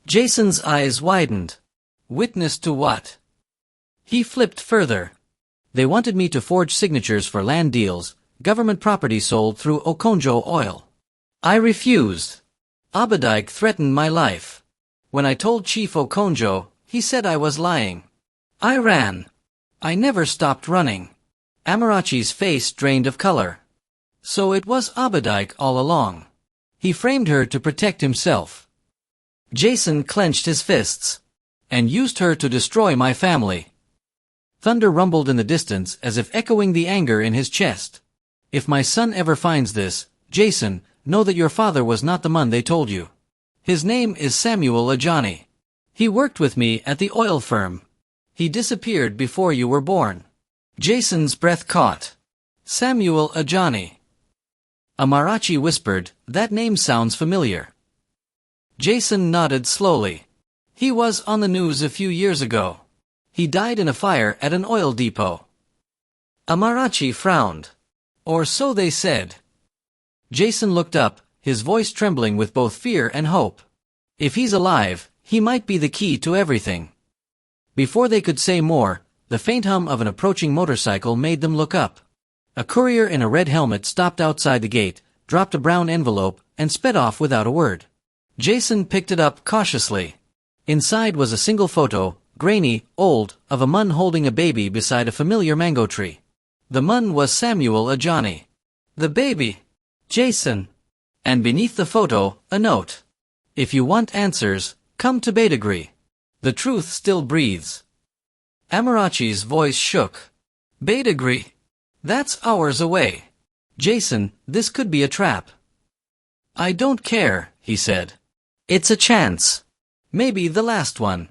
S1: Jason's eyes widened. Witness to what? He flipped further. They wanted me to forge signatures for land deals, government property sold through Okonjo oil. I refused. Abadike threatened my life. When I told Chief Okonjo, he said I was lying. I ran. I never stopped running. Amarachi's face drained of color. So it was Abadike all along. He framed her to protect himself. Jason clenched his fists. And used her to destroy my family. Thunder rumbled in the distance as if echoing the anger in his chest. If my son ever finds this, Jason, know that your father was not the man they told you. His name is Samuel Ajani. He worked with me at the oil firm. He disappeared before you were born. Jason's breath caught. Samuel Ajani. Amarachi whispered, that name sounds familiar. Jason nodded slowly. He was on the news a few years ago. He died in a fire at an oil depot. Amarachi frowned. Or so they said. Jason looked up, his voice trembling with both fear and hope. If he's alive, he might be the key to everything. Before they could say more, the faint hum of an approaching motorcycle made them look up. A courier in a red helmet stopped outside the gate, dropped a brown envelope, and sped off without a word. Jason picked it up cautiously. Inside was a single photo, grainy, old, of a man holding a baby beside a familiar mango tree. The man was Samuel Ajani. The baby. Jason. And beneath the photo, a note. If you want answers, come to Bedegree. The truth still breathes. Amarachi's voice shook. Bedegree. That's hours away. Jason, this could be a trap. I don't care, he said. It's a chance. Maybe the last one.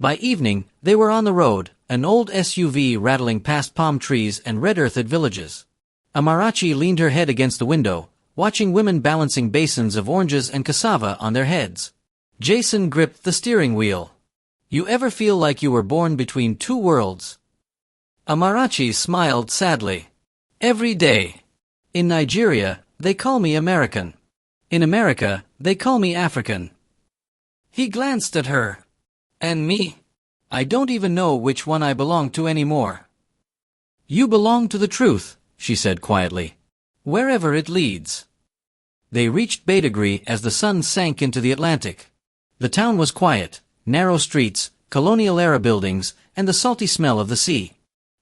S1: By evening, they were on the road, an old SUV rattling past palm trees and red-earthed villages. Amarachi leaned her head against the window, watching women balancing basins of oranges and cassava on their heads. Jason gripped the steering wheel. You ever feel like you were born between two worlds? Amarachi smiled sadly. Every day. In Nigeria, they call me American. In America, they call me African. He glanced at her. And me? I don't even know which one I belong to anymore. You belong to the truth, she said quietly. Wherever it leads. They reached Bedegree as the sun sank into the Atlantic. The town was quiet, narrow streets, colonial-era buildings, and the salty smell of the sea.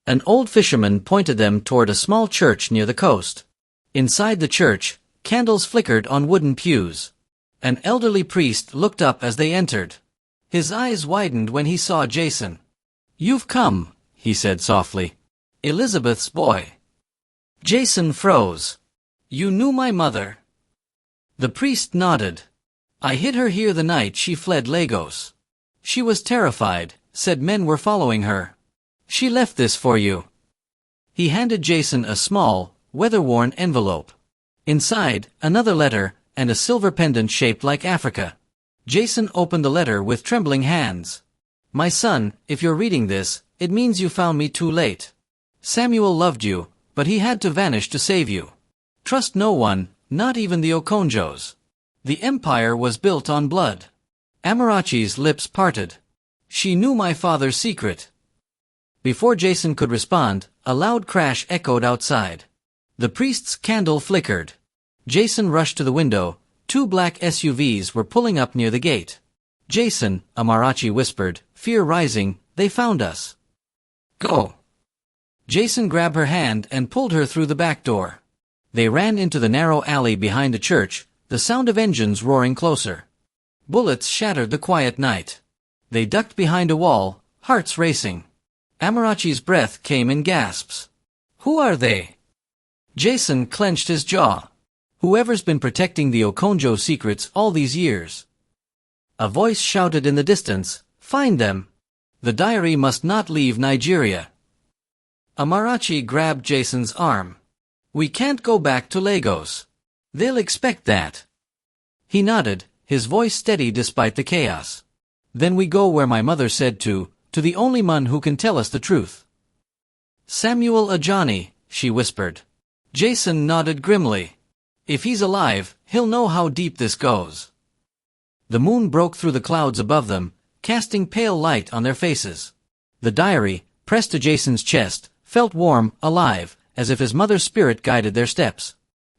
S1: An old fisherman pointed them toward a small church near the coast. Inside the church, candles flickered on wooden pews. An elderly priest looked up as they entered. His eyes widened when he saw Jason. You've come, he said softly. Elizabeth's boy. Jason froze. You knew my mother. The priest nodded. I hid her here the night she fled Lagos. She was terrified, said men were following her. She left this for you. He handed Jason a small, weather-worn envelope. Inside, another letter, and a silver pendant shaped like Africa. Jason opened the letter with trembling hands. My son, if you're reading this, it means you found me too late. Samuel loved you, but he had to vanish to save you. Trust no one, not even the Okonjos. The empire was built on blood. Amarachi's lips parted. She knew my father's secret. Before Jason could respond, a loud crash echoed outside. The priest's candle flickered. Jason rushed to the window. Two black SUVs were pulling up near the gate. Jason, Amarachi whispered, fear rising, they found us. Go. Jason grabbed her hand and pulled her through the back door. They ran into the narrow alley behind the church, the sound of engines roaring closer. Bullets shattered the quiet night. They ducked behind a wall, hearts racing. Amarachi's breath came in gasps. Who are they? Jason clenched his jaw. Whoever's been protecting the Okonjo secrets all these years. A voice shouted in the distance, find them. The diary must not leave Nigeria. Amarachi grabbed Jason's arm. We can't go back to Lagos. They'll expect that. He nodded, his voice steady despite the chaos. Then we go where my mother said to the only man who can tell us the truth. Samuel Ajani, she whispered. Jason nodded grimly. If he's alive, he'll know how deep this goes. The moon broke through the clouds above them, casting pale light on their faces. The diary, pressed to Jason's chest, felt warm, alive, as if his mother's spirit guided their steps.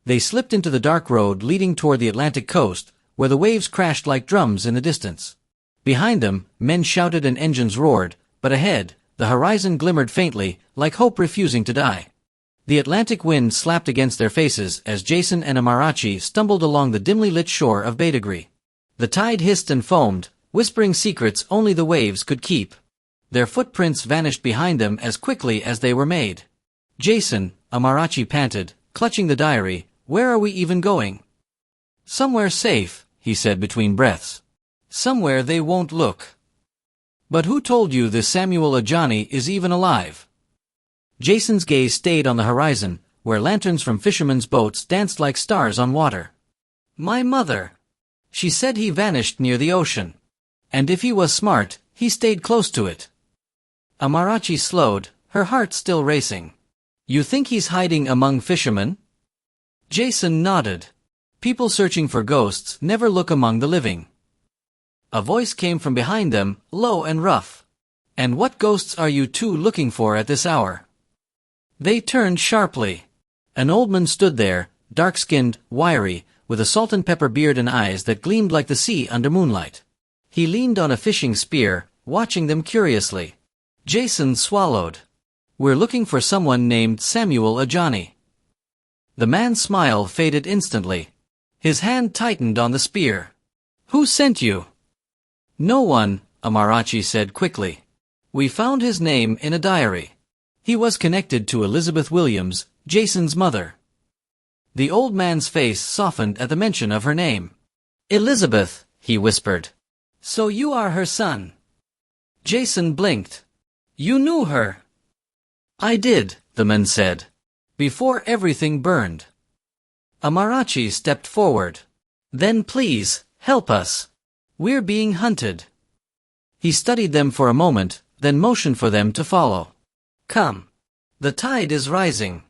S1: They slipped into the dark road leading toward the Atlantic coast, where the waves crashed like drums in the distance. Behind them, men shouted and engines roared, but ahead, the horizon glimmered faintly, like hope refusing to die. The Atlantic wind slapped against their faces as Jason and Amarachi stumbled along the dimly lit shore of Betrayal. The tide hissed and foamed, whispering secrets only the waves could keep. Their footprints vanished behind them as quickly as they were made. Jason, Amarachi panted, clutching the diary, "Where are we even going?" "Somewhere safe," he said between breaths. "Somewhere they won't look." "But who told you this Samuel Ajani is even alive?" Jason's gaze stayed on the horizon, where lanterns from fishermen's boats danced like stars on water. "My mother. She said he vanished near the ocean. And if he was smart, he stayed close to it." Amarachi slowed, her heart still racing. "You think he's hiding among fishermen?" Jason nodded. "People searching for ghosts never look among the living." A voice came from behind them, low and rough. "And what ghosts are you two looking for at this hour?" They turned sharply. An old man stood there, dark-skinned, wiry, with a salt and pepper beard and eyes that gleamed like the sea under moonlight. He leaned on a fishing spear, watching them curiously. Jason swallowed. "We're looking for someone named Samuel Ajani." The man's smile faded instantly. His hand tightened on the spear. "Who sent you?" "No one," Amarachi said quickly. "We found his name in a diary. He was connected to Elizabeth Williams, Jason's mother." The old man's face softened at the mention of her name. "Elizabeth," he whispered. "So you are her son?" Jason blinked. "You knew her?" "I did," the man said. "Before everything burned." Amarachi stepped forward. "Then please, help us. We're being hunted." He studied them for a moment, then motioned for them to follow. "Come. The tide is rising.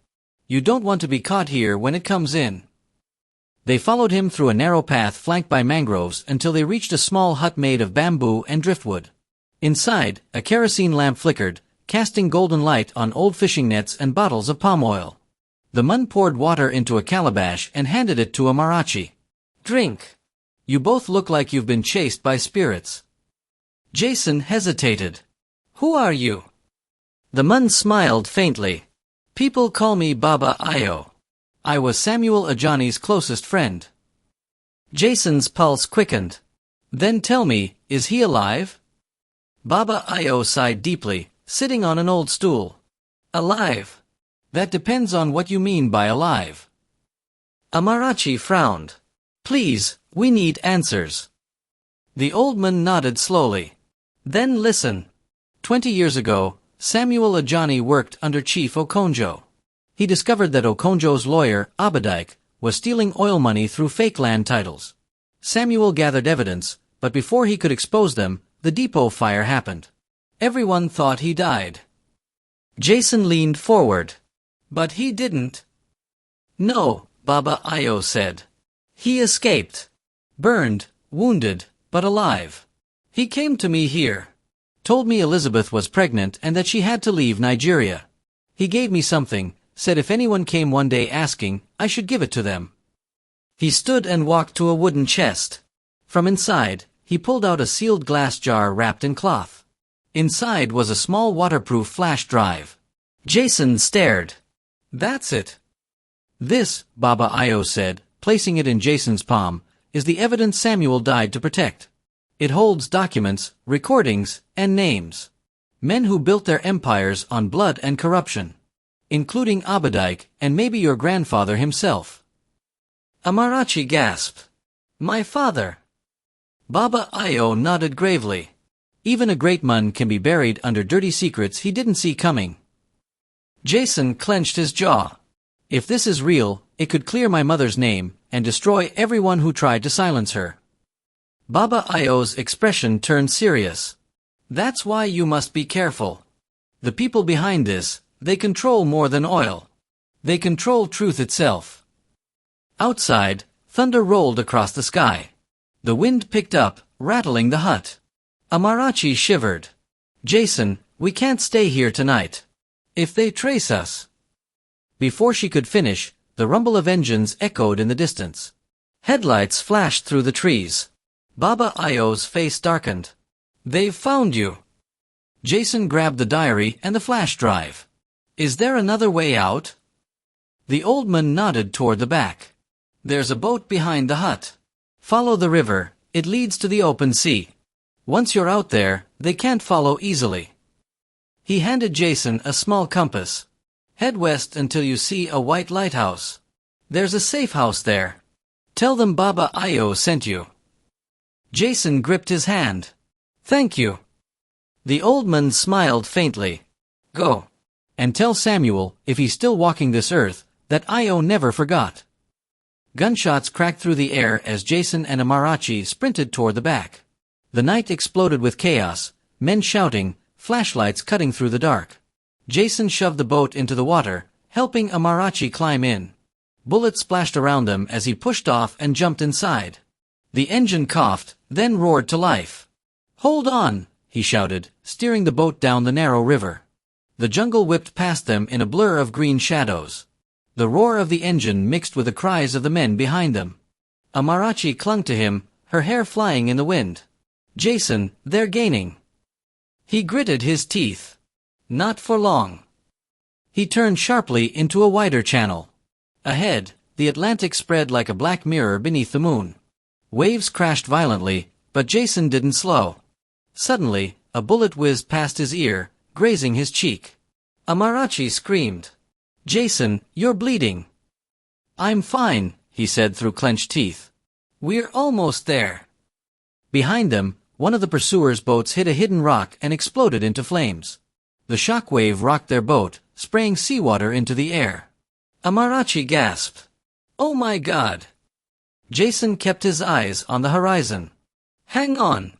S1: You don't want to be caught here when it comes in." They followed him through a narrow path flanked by mangroves until they reached a small hut made of bamboo and driftwood. Inside, a kerosene lamp flickered, casting golden light on old fishing nets and bottles of palm oil. The man poured water into a calabash and handed it to Amarachi. "Drink. You both look like you've been chased by spirits." Jason hesitated. "Who are you?" The man smiled faintly. "People call me Baba Ayo. I was Samuel Ajani's closest friend." Jason's pulse quickened. "Then tell me, is he alive?" Baba Ayo sighed deeply, sitting on an old stool. "Alive? That depends on what you mean by alive." Amarachi frowned. "Please, we need answers." The old man nodded slowly. "Then listen. 20 years ago, Samuel Ajani worked under Chief Okonjo. He discovered that Okonjo's lawyer, Abadike, was stealing oil money through fake land titles. Samuel gathered evidence, but before he could expose them, the depot fire happened. Everyone thought he died. Jason leaned forward. "But he didn't." "No," Baba Ayo said. "He escaped. Burned, wounded, but alive. He came to me here. Told me Elizabeth was pregnant and that she had to leave Nigeria. He gave me something, said if anyone came one day asking, I should give it to them." He stood and walked to a wooden chest. From inside, he pulled out a sealed glass jar wrapped in cloth. Inside was a small waterproof flash drive. Jason stared. "That's it." "This," Baba Ayo said, placing it in Jason's palm, "is the evidence Samuel died to protect. It holds documents, recordings, and names. Men who built their empires on blood and corruption. Including Abadike and maybe your grandfather himself." Amarachi gasped. "My father." Baba Ayo nodded gravely. Even a great man can be buried under dirty secrets he didn't see coming. Jason clenched his jaw. "If this is real, it could clear my mother's name and destroy everyone who tried to silence her." Baba Ayo's expression turned serious. "That's why you must be careful. The people behind this, they control more than oil. They control truth itself. Outside, thunder rolled across the sky. The wind picked up, rattling the hut. Amarachi shivered. Jason, we can't stay here tonight. If they trace us. Before she could finish, the rumble of engines echoed in the distance. Headlights flashed through the trees. Baba Io's face darkened. They've found you. Jason grabbed the diary and the flash drive. Is there another way out? The old man nodded toward the back. There's a boat behind the hut. Follow the river, it leads to the open sea. Once you're out there, they can't follow easily. He handed Jason a small compass. Head west until you see a white lighthouse. There's a safe house there. Tell them Baba Io sent you. Jason gripped his hand. Thank you. The old man smiled faintly. Go. And tell Samuel, if he's still walking this earth, that Io never forgot. Gunshots cracked through the air as Jason and Amarachi sprinted toward the back. The night exploded with chaos, men shouting, flashlights cutting through the dark. Jason shoved the boat into the water, helping Amarachi climb in. Bullets splashed around them as he pushed off and jumped inside. The engine coughed, then roared to life. Hold on, he shouted, steering the boat down the narrow river. The jungle whipped past them in a blur of green shadows. The roar of the engine mixed with the cries of the men behind them. Amarachi clung to him, her hair flying in the wind. Jason, they're gaining. He gritted his teeth. Not for long. He turned sharply into a wider channel. Ahead, the Atlantic spread like a black mirror beneath the moon. Waves crashed violently, but Jason didn't slow. Suddenly, a bullet whizzed past his ear, grazing his cheek. Amarachi screamed. Jason, you're bleeding. I'm fine, he said through clenched teeth. We're almost there. Behind them, one of the pursuers' boats hit a hidden rock and exploded into flames. The shock wave rocked their boat, spraying seawater into the air. Amarachi gasped. Oh my God! Jason kept his eyes on the horizon. Hang on!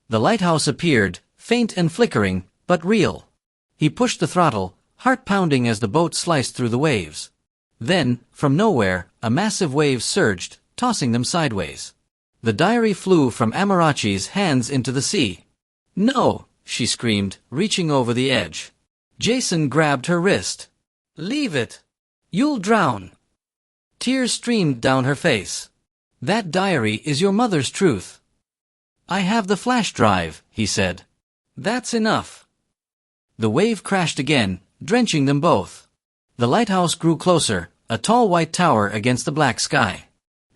S1: The lighthouse appeared, faint and flickering, but real. He pushed the throttle, heart pounding as the boat sliced through the waves. Then, from nowhere, a massive wave surged, tossing them sideways. The diary flew from Amarachi's hands into the sea. No! She screamed, reaching over the edge. Jason grabbed her wrist. Leave it! You'll drown! Tears streamed down her face. That diary is your mother's truth. I have the flash drive, he said. That's enough. The wave crashed again, drenching them both. The lighthouse grew closer, a tall white tower against the black sky.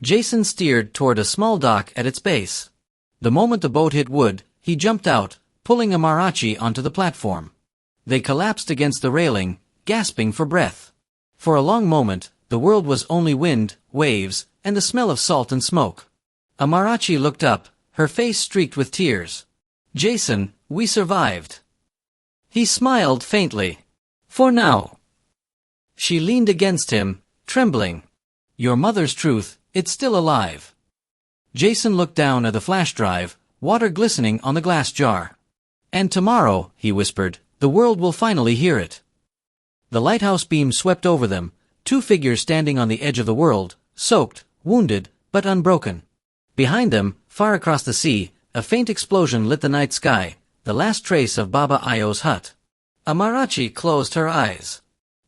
S1: Jason steered toward a small dock at its base. The moment the boat hit wood, he jumped out, pulling Amarachi onto the platform. They collapsed against the railing, gasping for breath. For a long moment, the world was only wind, waves, and the smell of salt and smoke. Amarachi looked up, her face streaked with tears. Jason, we survived. He smiled faintly. For now. She leaned against him, trembling. Your mother's truth, it's still alive. Jason looked down at the flash drive, water glistening on the glass jar. And tomorrow, he whispered, the world will finally hear it. The lighthouse beam swept over them, two figures standing on the edge of the world, soaked, wounded, but unbroken. Behind them, far across the sea, a faint explosion lit the night sky, the last trace of Baba Io's hut. Amarachi closed her eyes.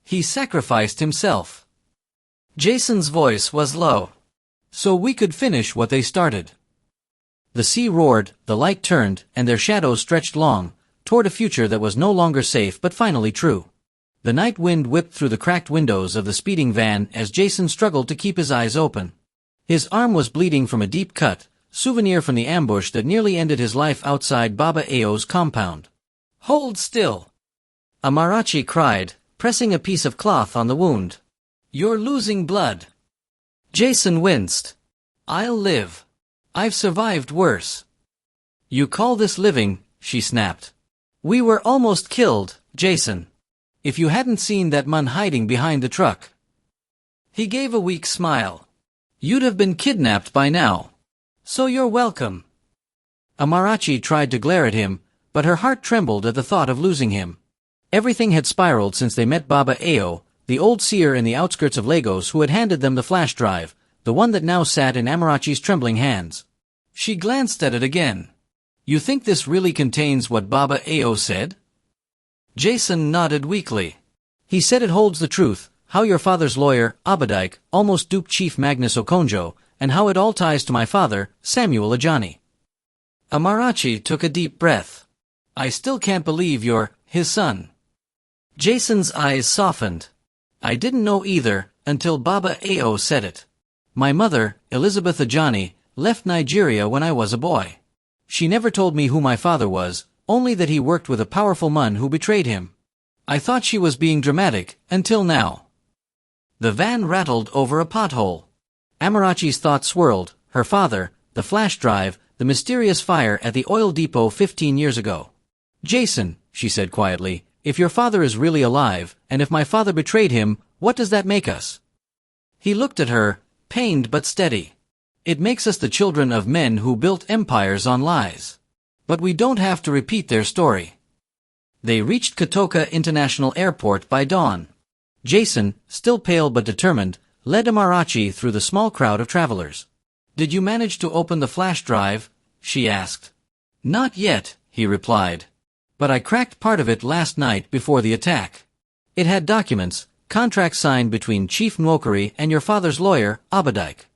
S1: He sacrificed himself. Jason's voice was low. So we could finish what they started. The sea roared, the light turned, and their shadows stretched long, toward a future that was no longer safe but finally true. The night wind whipped through the cracked windows of the speeding van as Jason struggled to keep his eyes open. His arm was bleeding from a deep cut, souvenir from the ambush that nearly ended his life outside Baba Ao's compound. Hold still! Amarachi cried, pressing a piece of cloth on the wound. You're losing blood. Jason winced. I'll live. I've survived worse. You call this living, she snapped. We were almost killed, Jason. If you hadn't seen that man hiding behind the truck. He gave a weak smile. You'd have been kidnapped by now. So you're welcome. Amarachi tried to glare at him, but her heart trembled at the thought of losing him. Everything had spiraled since they met Baba Ao, the old seer in the outskirts of Lagos who had handed them the flash drive, the one that now sat in Amarachi's trembling hands. She glanced at it again. You think this really contains what Baba Ao said? Jason nodded weakly. He said it holds the truth, how your father's lawyer, Abadike, almost duped Chief Magnus Okonjo, and how it all ties to my father, Samuel Ajani. Amarachi took a deep breath. I still can't believe you're his son. Jason's eyes softened. I didn't know either, until Baba Ao said it. My mother, Elizabeth Ajani, left Nigeria when I was a boy. She never told me who my father was, only that he worked with a powerful man who betrayed him. I thought she was being dramatic, until now. The van rattled over a pothole. Amarachi's thoughts swirled, her father, the flash drive, the mysterious fire at the oil depot 15 years ago. Jason, she said quietly, if your father is really alive, and if my father betrayed him, what does that make us? He looked at her, pained but steady. It makes us the children of men who built empires on lies. But we don't have to repeat their story. They reached Kotoka International Airport by dawn. Jason, still pale but determined, led Amarachi through the small crowd of travelers. Did you manage to open the flash drive? She asked. Not yet, he replied. But I cracked part of it last night before the attack. It had documents, contracts signed between Chief Nwokari and your father's lawyer, Abadike.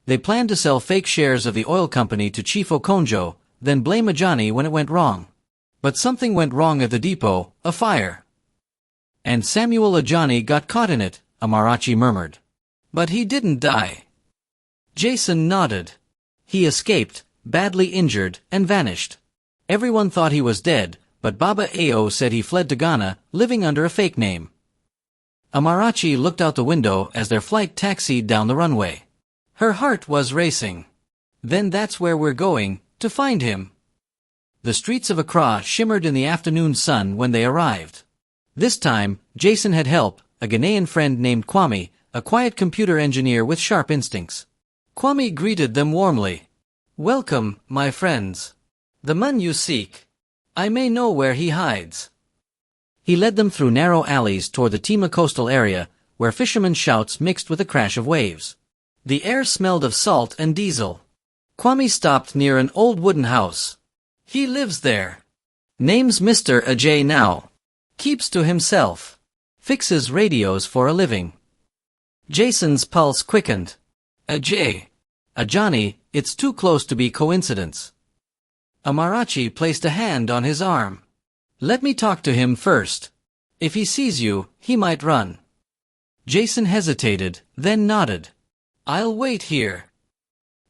S1: They planned to sell fake shares of the oil company to Chief Okonjo, then blame Ajani when it went wrong. But something went wrong at the depot, a fire. And Samuel Ajani got caught in it, Amarachi murmured. But he didn't die. Jason nodded. He escaped, badly injured, and vanished. Everyone thought he was dead, but Baba Ao said he fled to Ghana, living under a fake name. Amarachi looked out the window as their flight taxied down the runway. Her heart was racing. Then that's where we're going, to find him. The streets of Accra shimmered in the afternoon sun when they arrived. This time, Jason had help, a Ghanaian friend named Kwame, a quiet computer engineer with sharp instincts. Kwame greeted them warmly. Welcome, my friends. The man you seek. I may know where he hides. He led them through narrow alleys toward the Tima coastal area, where fishermen's shouts mixed with the crash of waves. The air smelled of salt and diesel. Kwame stopped near an old wooden house. He lives there. Name's Mr. Ajay now. Keeps to himself. Fixes radios for a living. Jason's pulse quickened. Ajay. Ajani, it's too close to be coincidence. Amarachi placed a hand on his arm. Let me talk to him first. If he sees you, he might run. Jason hesitated, then nodded. I'll wait here.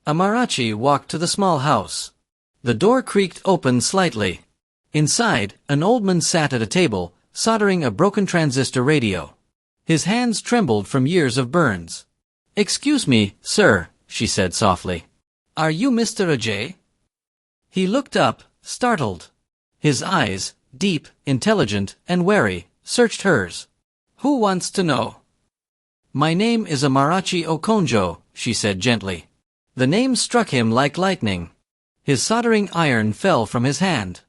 S1: Amarachi walked to the small house. The door creaked open slightly. Inside, an old man sat at a table, soldering a broken transistor radio. His hands trembled from years of burns. Excuse me, sir, she said softly. Are you Mr. Ajay? He looked up, startled. His eyes, deep, intelligent, and wary, searched hers. Who wants to know? My name is Amarachi Okonjo, she said gently. The name struck him like lightning. His soldering iron fell from his hand.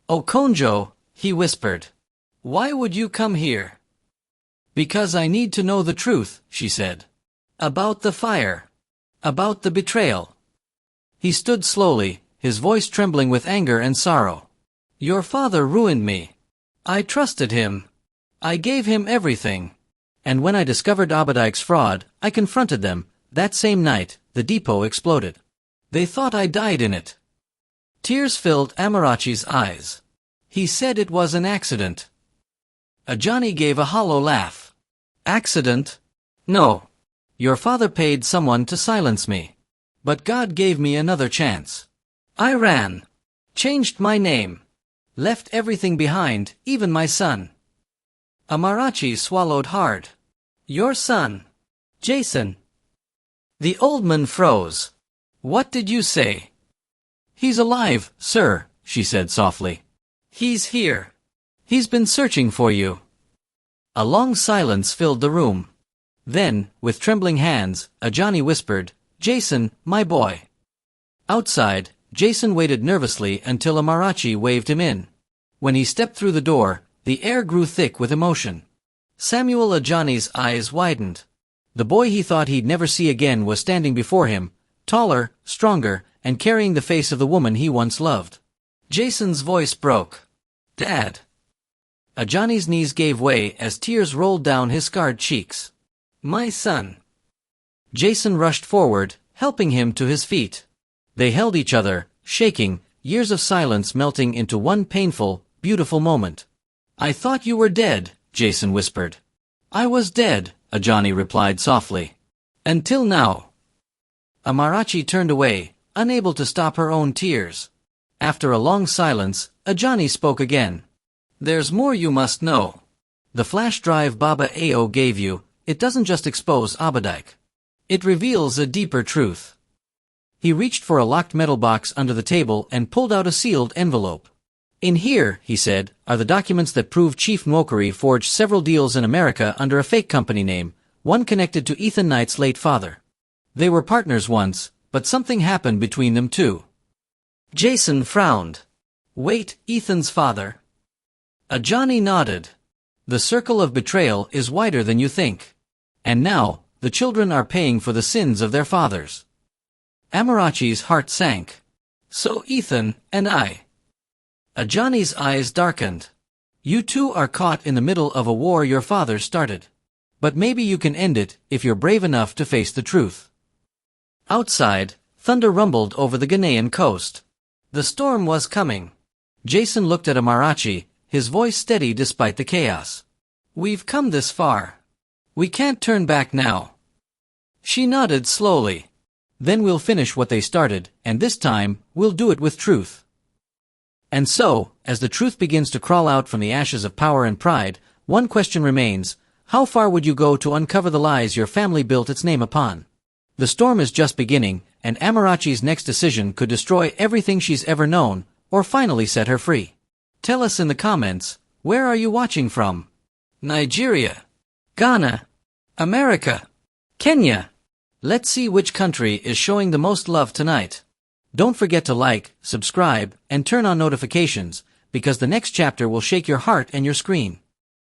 S1: Okonjo, he whispered. Why would you come here? Because I need to know the truth, she said. About the fire. About the betrayal. He stood slowly, his voice trembling with anger and sorrow. Your father ruined me. I trusted him. I gave him everything. And when I discovered Abadike's fraud, I confronted them. That same night, the depot exploded. They thought I died in it. Tears filled Amarachi's eyes. He said it was an accident. Ajani gave a hollow laugh. Accident? No. Your father paid someone to silence me. But God gave me another chance. I ran. Changed my name. Left everything behind, even my son. Amarachi swallowed hard. Your son. Jason. The old man froze. What did you say? He's alive, sir, she said softly. He's here. He's been searching for you. A long silence filled the room. Then, with trembling hands, Ajani whispered, Jason, my boy. Outside, Jason waited nervously until Amarachi waved him in. When he stepped through the door, the air grew thick with emotion. Samuel Ajani's eyes widened. The boy he thought he'd never see again was standing before him, taller, stronger, and carrying the face of the woman he once loved. Jason's voice broke. "Dad." Ajani's knees gave way as tears rolled down his scarred cheeks. "My son." Jason rushed forward, helping him to his feet. They held each other, shaking, years of silence melting into one painful, beautiful moment. "I thought you were dead," Jason whispered. "I was dead," Ajani replied softly. "Until now." Amarachi turned away, unable to stop her own tears. After a long silence, Ajani spoke again. "There's more you must know. The flash drive Baba Ao gave you, it doesn't just expose Abadike. It reveals a deeper truth." He reached for a locked metal box under the table and pulled out a sealed envelope. "In here," he said, "are the documents that prove Chief Mokari forged several deals in America under a fake company name, one connected to Ethan Knight's late father. They were partners once, but something happened between them too." Jason frowned. "Wait, Ethan's father?" Ajani nodded. "The circle of betrayal is wider than you think. And now, the children are paying for the sins of their fathers." Amarachi's heart sank. "So Ethan and I." Ajani's eyes darkened. "You two are caught in the middle of a war your father started. But maybe you can end it if you're brave enough to face the truth." Outside, thunder rumbled over the Ghanaian coast. The storm was coming. Jason looked at Amarachi, his voice steady despite the chaos. "We've come this far. We can't turn back now." She nodded slowly. "Then we'll finish what they started, and this time, we'll do it with truth." And so, as the truth begins to crawl out from the ashes of power and pride, one question remains: how far would you go to uncover the lies your family built its name upon? The storm is just beginning, and Amarachi's next decision could destroy everything she's ever known, or finally set her free. Tell us in the comments, where are you watching from? Nigeria, Ghana, America, Kenya. Let's see which country is showing the most love tonight. Don't forget to like, subscribe, and turn on notifications, because the next chapter will shake your heart and your screen.